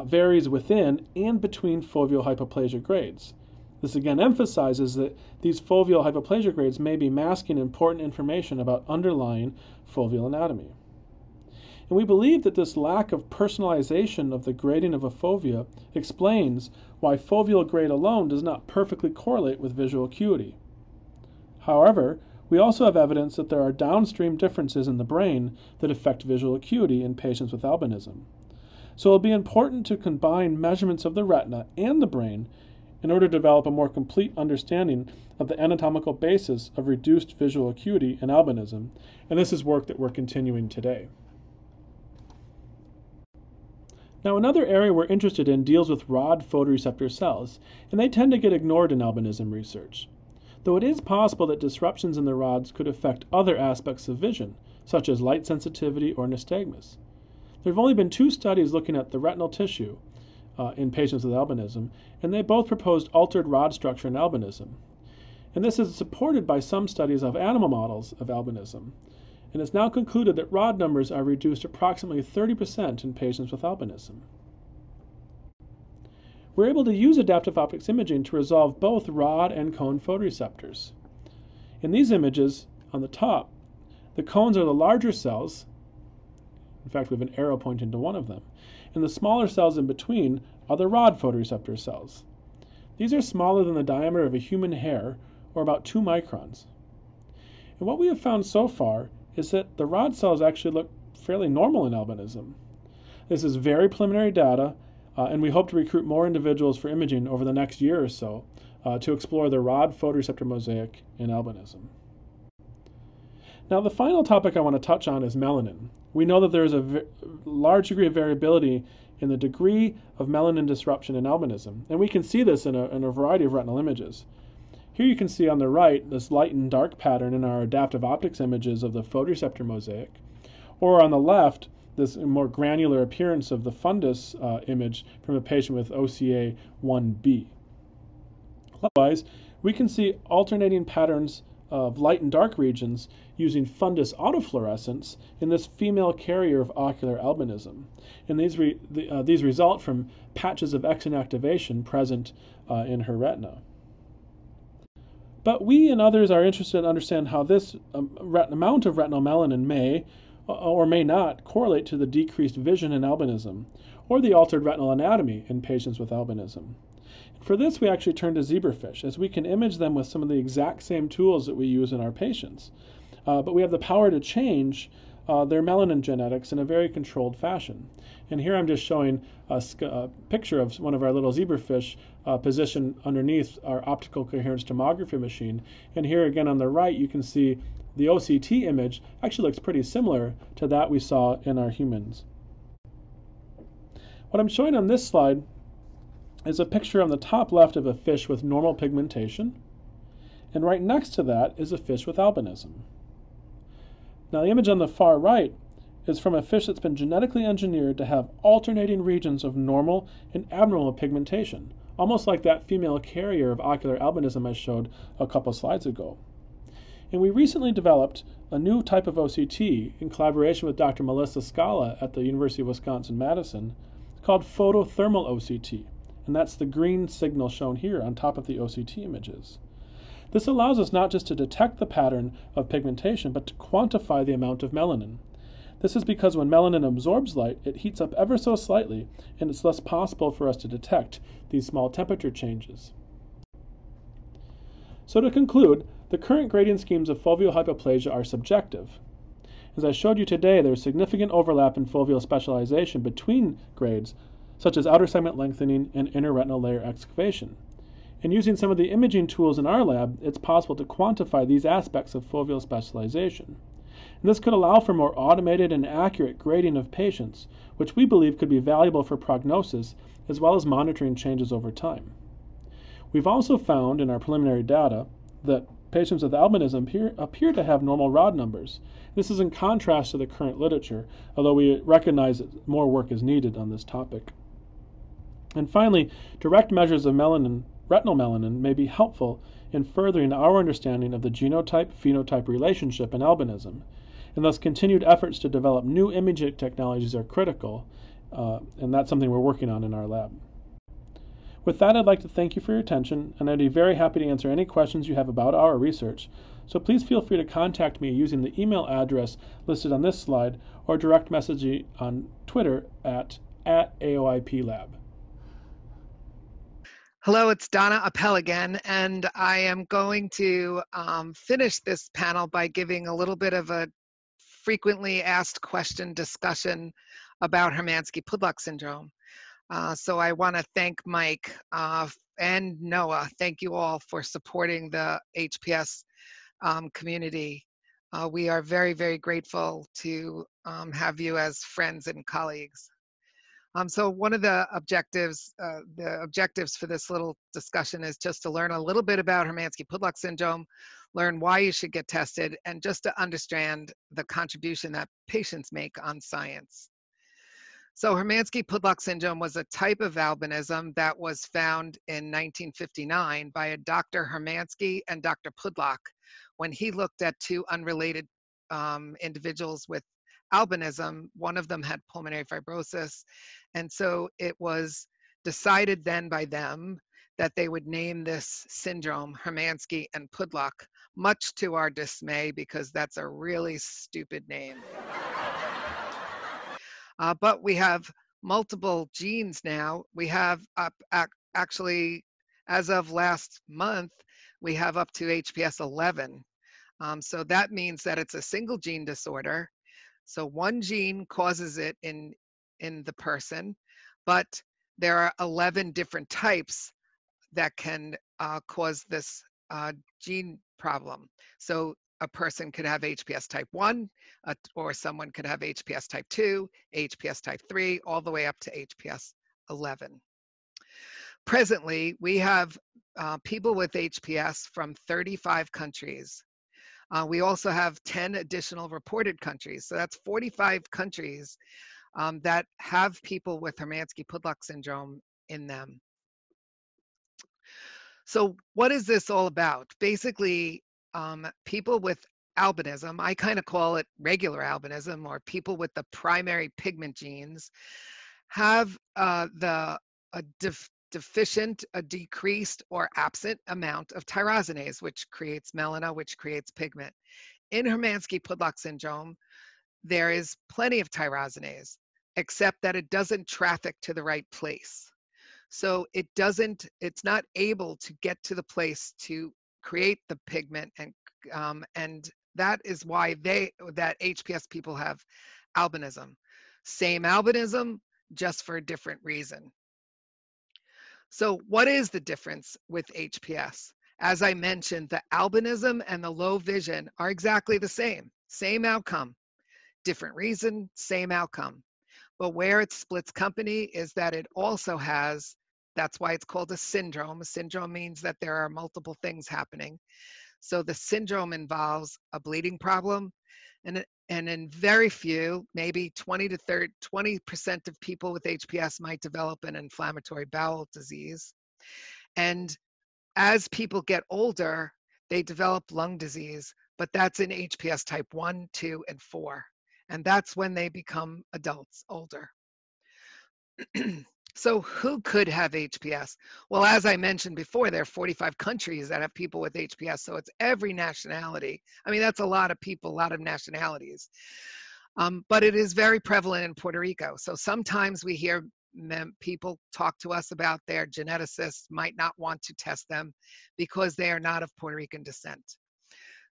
varies within and between foveal hypoplasia grades. This again emphasizes that these foveal hypoplasia grades may be masking important information about underlying foveal anatomy. And we believe that this lack of personalization of the grading of a fovea explains why foveal grade alone does not perfectly correlate with visual acuity. However, we also have evidence that there are downstream differences in the brain that affect visual acuity in patients with albinism. So it will be important to combine measurements of the retina and the brain in order to develop a more complete understanding of the anatomical basis of reduced visual acuity in albinism, and this is work that we're continuing today. Now another area we're interested in deals with rod photoreceptor cells, and they tend to get ignored in albinism research. Though it is possible that disruptions in the rods could affect other aspects of vision, such as light sensitivity or nystagmus. There have only been 2 studies looking at the retinal tissue in patients with albinism, and they both proposed altered rod structure in albinism. And this is supported by some studies of animal models of albinism. And it's now concluded that rod numbers are reduced approximately 30% in patients with albinism. we're able to use adaptive optics imaging to resolve both rod and cone photoreceptors. In these images, on the top, the cones are the larger cells. In fact, we have an arrow pointing to one of them. And the smaller cells in between are the rod photoreceptor cells. These are smaller than the diameter of a human hair, or about 2 microns. And what we have found so far is that the rod cells actually look fairly normal in albinism. This is very preliminary data, and we hope to recruit more individuals for imaging over the next year or so to explore the rod photoreceptor mosaic in albinism. Now, the final topic I want to touch on is melanin. We know that there is a large degree of variability in the degree of melanin disruption in albinism, and we can see this in a variety of retinal images. Here you can see on the right this light and dark pattern in our adaptive optics images of the photoreceptor mosaic, or on the left, this more granular appearance of the fundus image from a patient with OCA 1B. Likewise, we can see alternating patterns of light and dark regions using fundus autofluorescence in this female carrier of ocular albinism. And these result from patches of X inactivation present in her retina. But we and others are interested in understand how this amount of retinal melanin may or may not correlate to the decreased vision in albinism or the altered retinal anatomy in patients with albinism. For this, we actually turn to zebrafish, as we can image them with some of the exact same tools that we use in our patients. But we have the power to change their melanin genetics in a very controlled fashion. And here I'm just showing a picture of one of our little zebrafish positioned underneath our optical coherence tomography machine. And here again on the right, you can see the OCT image actually looks pretty similar to that we saw in our humans. What I'm showing on this slide is a picture on the top left of a fish with normal pigmentation, and right next to that is a fish with albinism. Now the image on the far right is from a fish that's been genetically engineered to have alternating regions of normal and abnormal pigmentation, almost like that female carrier of ocular albinism I showed a couple slides ago. And we recently developed a new type of OCT in collaboration with Dr. Melissa Scala at the University of Wisconsin-Madison called photothermal OCT. And that's the green signal shown here on top of the OCT images. This allows us not just to detect the pattern of pigmentation, but to quantify the amount of melanin. This is because when melanin absorbs light, it heats up ever so slightly, and it's thus possible for us to detect these small temperature changes. So to conclude, the current grading schemes of foveal hypoplasia are subjective. As I showed you today, there is significant overlap in foveal specialization between grades, such as outer segment lengthening and inner retinal layer excavation. And using some of the imaging tools in our lab, it's possible to quantify these aspects of foveal specialization. And this could allow for more automated and accurate grading of patients, which we believe could be valuable for prognosis as well as monitoring changes over time. We've also found in our preliminary data that patients with albinism appear to have normal rod numbers. This is in contrast to the current literature, although we recognize that more work is needed on this topic. And finally, direct measures of retinal melanin may be helpful in furthering our understanding of the genotype-phenotype relationship in albinism, and thus continued efforts to develop new imaging technologies are critical, and that's something we're working on in our lab. With that, I'd like to thank you for your attention, and I'd be very happy to answer any questions you have about our research, so please feel free to contact me using the email address listed on this slide or direct message me on Twitter at @AOIPLab. Hello, it's Donna Appell again, and I am going to finish this panel by giving a little bit of a frequently asked question discussion about Hermansky-Pudlak syndrome. So I want to thank Mike and Noah. Thank you all for supporting the HPS community. We are very, very grateful to have you as friends and colleagues. So one of the objectives for this little discussion is just to learn a little bit about Hermansky-Pudlak syndrome, learn why you should get tested, and just to understand the contribution that patients make on science. So Hermansky-Pudlak syndrome was a type of albinism that was found in 1959 by a Dr. Hermansky and Dr. Pudlak when he looked at two unrelated individuals with albinism. One of them had pulmonary fibrosis, and so it was decided then by them that they would name this syndrome Hermansky and Pudlak, much to our dismay, because that's a really stupid name. But we have multiple genes now. We have actually, as of last month, we have up to HPS 11. So that means that it's a single gene disorder. So one gene causes it in the person, but there are 11 different types that can cause this gene problem. So a person could have HPS type 1, or someone could have HPS type 2, HPS type 3, all the way up to HPS 11. Presently, we have people with HPS from 35 countries. We also have 10 additional reported countries. So that's 45 countries that have people with Hermansky-Pudlak syndrome in them. So what is this all about? Basically, people with albinism, I kind of call it regular albinism, or people with the primary pigment genes, have deficient, a decreased or absent amount of tyrosinase, which creates melena, which creates pigment. In Hermansky-Pudlak syndrome, there is plenty of tyrosinase, except that it doesn't traffic to the right place. So it's not able to get to the place to create the pigment, and that is why that HPS people have albinism. Same albinism, just for a different reason. So what is the difference with HPS? As I mentioned, the albinism and the low vision are exactly the same outcome, different reason, same outcome. But where it splits company is that it also has, that's why it's called a syndrome. A syndrome means that there are multiple things happening. So the syndrome involves a bleeding problem, and in very few, maybe 20% of people with HPS might develop an inflammatory bowel disease. And as people get older, they develop lung disease, but that's in HPS type 1, 2, and 4. And that's when they become adults, older. So who could have HPS? Well, as I mentioned before, there are 45 countries that have people with HPS, so it's every nationality. I mean, that's a lot of people, a lot of nationalities. But it is very prevalent in Puerto Rico. So sometimes we hear people talk to us about their geneticists might not want to test them because they are not of Puerto Rican descent.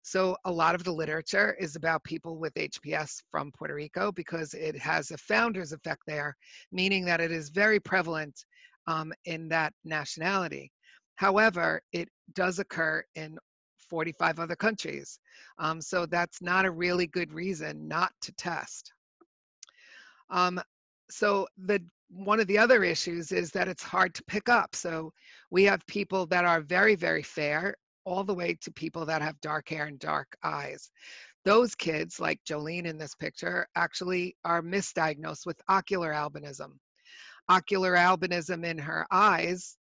So a lot of the literature is about people with HPS from Puerto Rico because it has a founder's effect there, meaning that it is very prevalent in that nationality. However, it does occur in 45 other countries. So that's not a really good reason not to test. So one of the other issues is that it's hard to pick up. So we have people that are very, very fair, all the way to people that have dark hair and dark eyes. Those kids, like Jolene in this picture, actually are misdiagnosed with ocular albinism. Ocular albinism in her eyes,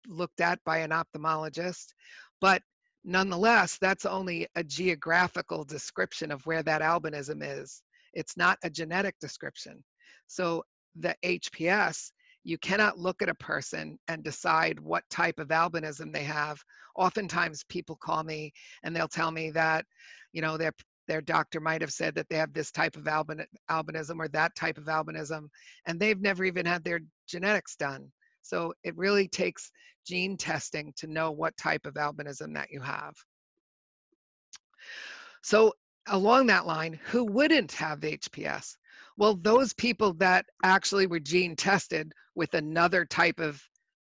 looked at by an ophthalmologist, but nonetheless, that's only a geographical description of where that albinism is. It's not a genetic description. So the HPS, you cannot look at a person and decide what type of albinism they have. Oftentimes people call me and they'll tell me that, you know, their doctor might have said that they have this type of albinism or that type of albinism, and they've never even had their genetics done. So it really takes gene testing to know what type of albinism that you have. So along that line, who wouldn't have HPS? Well, those people that actually were gene tested with another type of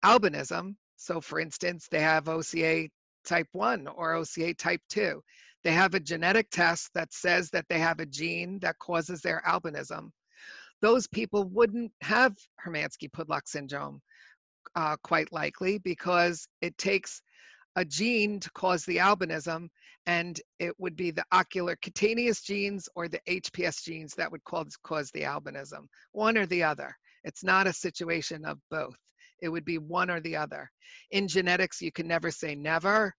albinism, so for instance, they have OCA type 1 or OCA type 2. They have a genetic test that says that they have a gene that causes their albinism. Those people wouldn't have Hermansky-Pudlak syndrome, quite likely, because it takes a gene to cause the albinism, and it would be the ocular cutaneous genes or the HPS genes that would cause the albinism, one or the other. It's not a situation of both. It would be one or the other. In genetics, you can never say never,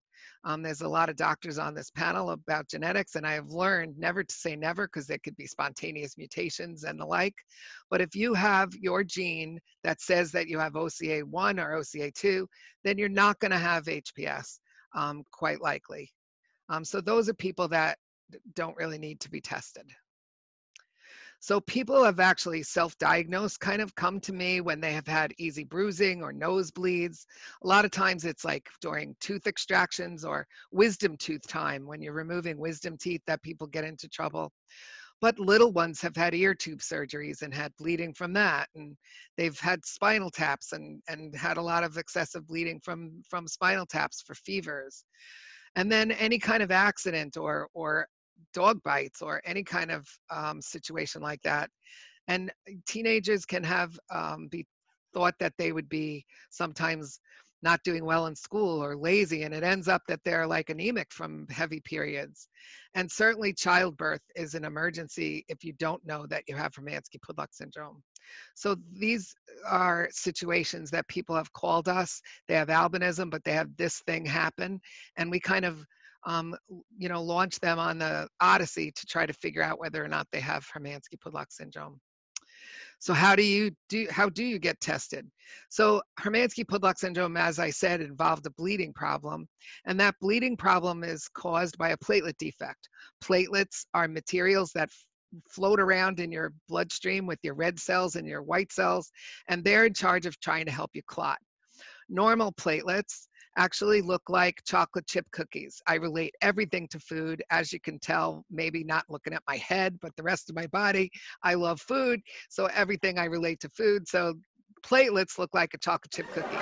There's a lot of doctors on this panel about genetics, and I have learned never to say never because there could be spontaneous mutations and the like. But if you have your gene that says that you have OCA1 or OCA2, then you're not going to have HPS, quite likely. So those are people that don't really need to be tested. So people have actually self-diagnosed, kind of come to me when they have had easy bruising or nosebleeds. A lot of times it's like during tooth extractions or wisdom tooth time when you're removing wisdom teeth that people get into trouble. But little ones have had ear tube surgeries and had bleeding from that. And they've had spinal taps and had a lot of excessive bleeding from spinal taps for fevers. And then any kind of accident or dog bites or any kind of situation like that. And teenagers can have be thought that they would be sometimes not doing well in school or lazy, and it ends up that they're like anemic from heavy periods. And certainly childbirth is an emergency if you don't know that you have Hermansky-Pudlak syndrome. So these are situations that people have called us. They have albinism, but they have this thing happen, and we kind of launch them on the odyssey to try to figure out whether or not they have Hermansky-Pudlak syndrome. So how do you get tested? So Hermansky-Pudlak syndrome, as I said, involved a bleeding problem, and that bleeding problem is caused by a platelet defect. Platelets are materials that float around in your bloodstream with your red cells and your white cells, and they're in charge of trying to help you clot. Normal platelets actually look like chocolate chip cookies. I relate everything to food. As you can tell, maybe not looking at my head, but the rest of my body, I love food. So everything I relate to food. So platelets look like a chocolate chip cookie.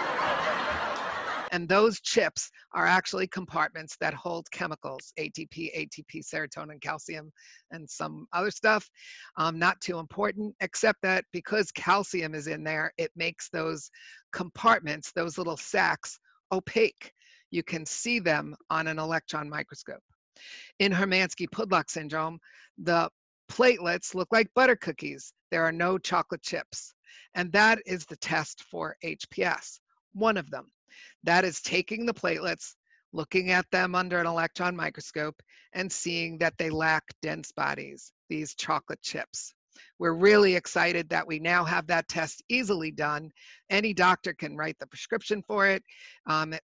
And those chips are actually compartments that hold chemicals, ATP, serotonin, calcium, and some other stuff. Not too important, except that because calcium is in there, it makes those compartments, those little sacs, opaque. You can see them on an electron microscope. In Hermansky-Pudlak syndrome, the platelets look like butter cookies. There are no chocolate chips. And that is the test for HPS, one of them. That is taking the platelets, looking at them under an electron microscope, and seeing that they lack dense bodies, these chocolate chips. We're really excited that we now have that test easily done. Any doctor can write the prescription for it.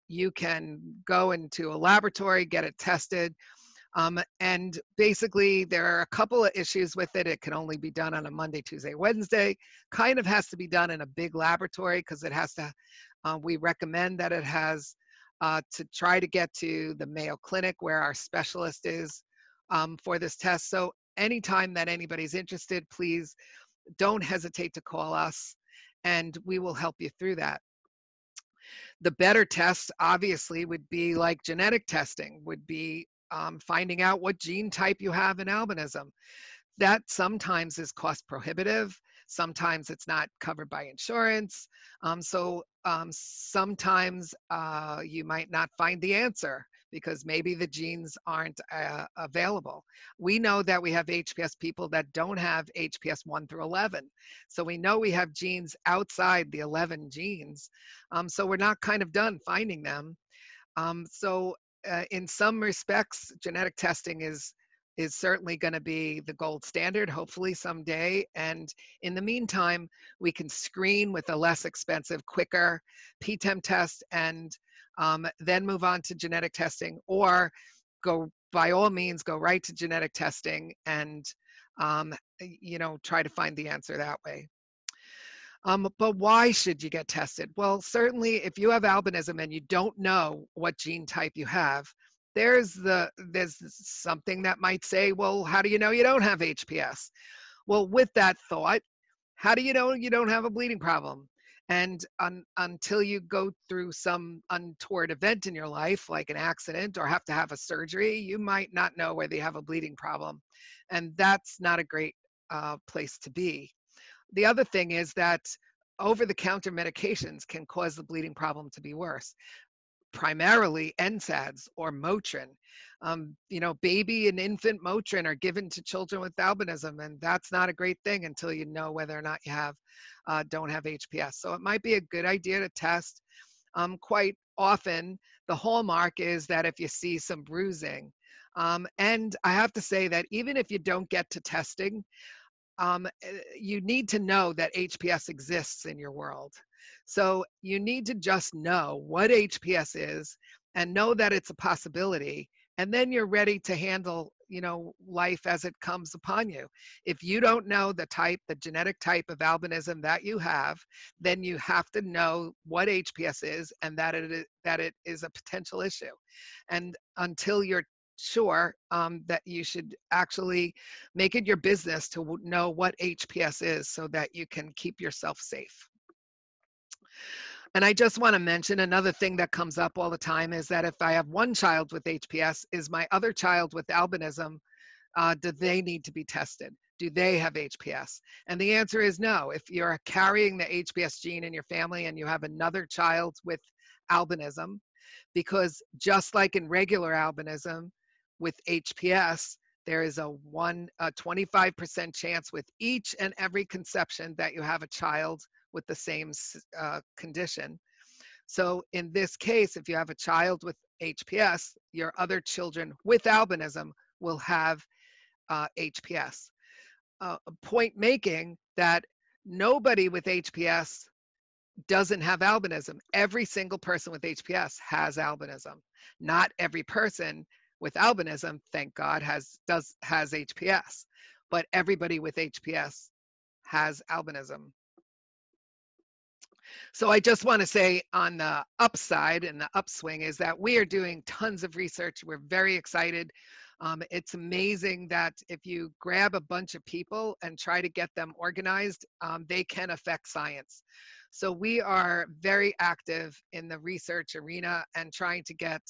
You can go into a laboratory, get it tested. And basically, there are a couple of issues with it. It can only be done on a Monday, Tuesday, Wednesday. Kind of has to be done in a big laboratory because it has to, we recommend that it has to try to get to the Mayo Clinic where our specialist is for this test. So anytime that anybody's interested, please don't hesitate to call us and we will help you through that. The better test obviously would be like genetic testing, would be finding out what gene type you have in albinism. That sometimes is cost prohibitive. Sometimes it's not covered by insurance. Sometimes you might not find the answer because maybe the genes aren't available. We know that we have HPS people that don't have HPS 1 through 11. So we know we have genes outside the 11 genes. So we're not kind of done finding them. In some respects, genetic testing is certainly going to be the gold standard, hopefully someday. And in the meantime, we can screen with a less expensive, quicker PTEM test and then move on to genetic testing, or by all means, go right to genetic testing and try to find the answer that way. But why should you get tested? Well, certainly if you have albinism and you don't know what gene type you have, there's something that might say, well, how do you know you don't have HPS? Well, with that thought, how do you know you don't have a bleeding problem? And until you go through some untoward event in your life, like an accident or have to have a surgery, you might not know whether you have a bleeding problem. And that's not a great place to be. The other thing is that over-the-counter medications can cause the bleeding problem to be worse. Primarily NSAIDs or Motrin. Baby and infant Motrin are given to children with albinism, and that's not a great thing until you know whether or not you don't have HPS. So it might be a good idea to test. Quite often the hallmark is that if you see some bruising. And I have to say that even if you don't get to testing, you need to know that HPS exists in your world. So you need to just know what HPS is and know that it's a possibility. And then you're ready to handle, life as it comes upon you. If you don't know the genetic type of albinism that you have, then you have to know what HPS is and that it is a potential issue. And until you're sure, that you should actually make it your business to know what HPS is so that you can keep yourself safe. And I just want to mention another thing that comes up all the time is that if I have one child with HPS, is my other child with albinism, do they need to be tested? Do they have HPS? And the answer is no. If you're carrying the HPS gene in your family and you have another child with albinism, because just like in regular albinism, with HPS, there is a 25% chance with each and every conception that you have a child with the same condition. So in this case, if you have a child with HPS, your other children with albinism will have HPS. Point making that nobody with HPS doesn't have albinism. Every single person with HPS has albinism. Not every person with albinism, thank God, has HPS, but everybody with HPS has albinism. So I just want to say on the upside and the upswing is that we are doing tons of research. We're very excited. It's amazing that if you grab a bunch of people and try to get them organized, they can affect science. So we are very active in the research arena and trying to get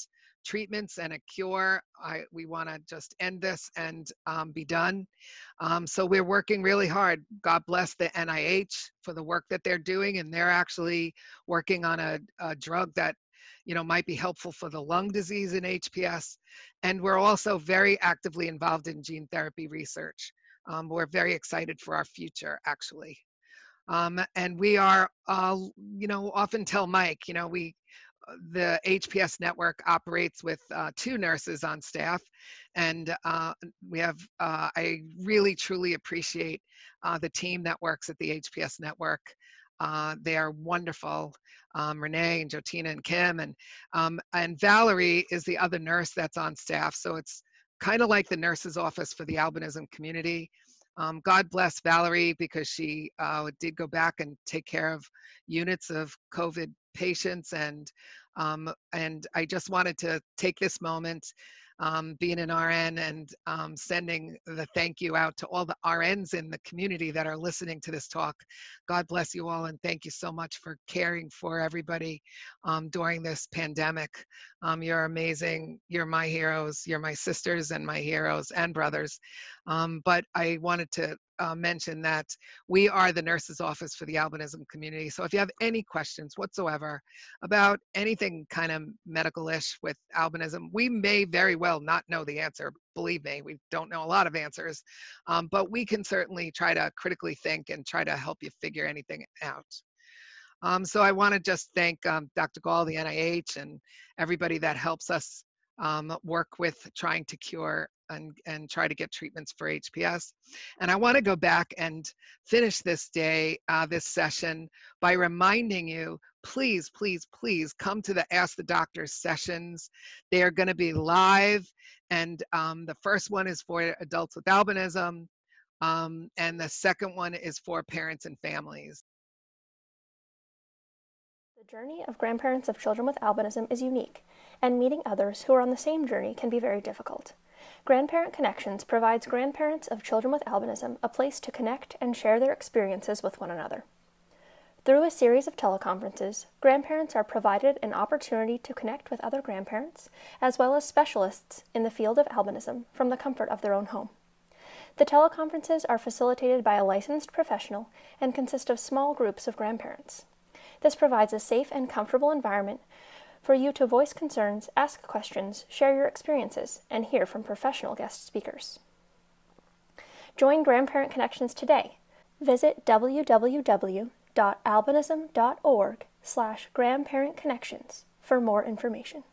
treatments and a cure. We want to just end this and be done. So we're working really hard. God bless the NIH for the work that they're doing, and they're actually working on a drug that might be helpful for the lung disease in HPS. And we're also very actively involved in gene therapy research. We're very excited for our future, actually. And we are, often tell Mike, the HPS network operates with 2 nurses on staff, and we have, I really truly appreciate the team that works at the HPS network. They are wonderful, Renee and Jotina and Kim, and Valerie is the other nurse that's on staff, so it's kind of like the nurse's office for the albinism community. God bless Valerie, because she did go back and take care of units of COVID patients, and I just wanted to take this moment, being an RN, and sending the thank you out to all the RNs in the community that are listening to this talk. God bless you all, and thank you so much for caring for everybody during this pandemic. You're amazing. You're my heroes. You're my sisters and my heroes and brothers. But I wanted to mention that we are the nurse's office for the albinism community. So if you have any questions whatsoever about anything kind of medical-ish with albinism, we may very well not know the answer. Believe me, we don't know a lot of answers, but we can certainly try to critically think and try to help you figure anything out. So I want to just thank Dr. Gall, the NIH, and everybody that helps us work with trying to cure and try to get treatments for HPS. And I want to go back and finish this day, this session, by reminding you, please, please, please come to the Ask the Doctor sessions. They are going to be live, and the first one is for adults with albinism, and the second one is for parents and families. The journey of grandparents of children with albinism is unique, and meeting others who are on the same journey can be very difficult. Grandparent Connections provides grandparents of children with albinism a place to connect and share their experiences with one another. Through a series of teleconferences, grandparents are provided an opportunity to connect with other grandparents, as well as specialists in the field of albinism from the comfort of their own home. The teleconferences are facilitated by a licensed professional and consist of small groups of grandparents. This provides a safe and comfortable environment for you to voice concerns, ask questions, share your experiences, and hear from professional guest speakers. Join Grandparent Connections today. Visit www.albinism.org/grandparentconnections for more information.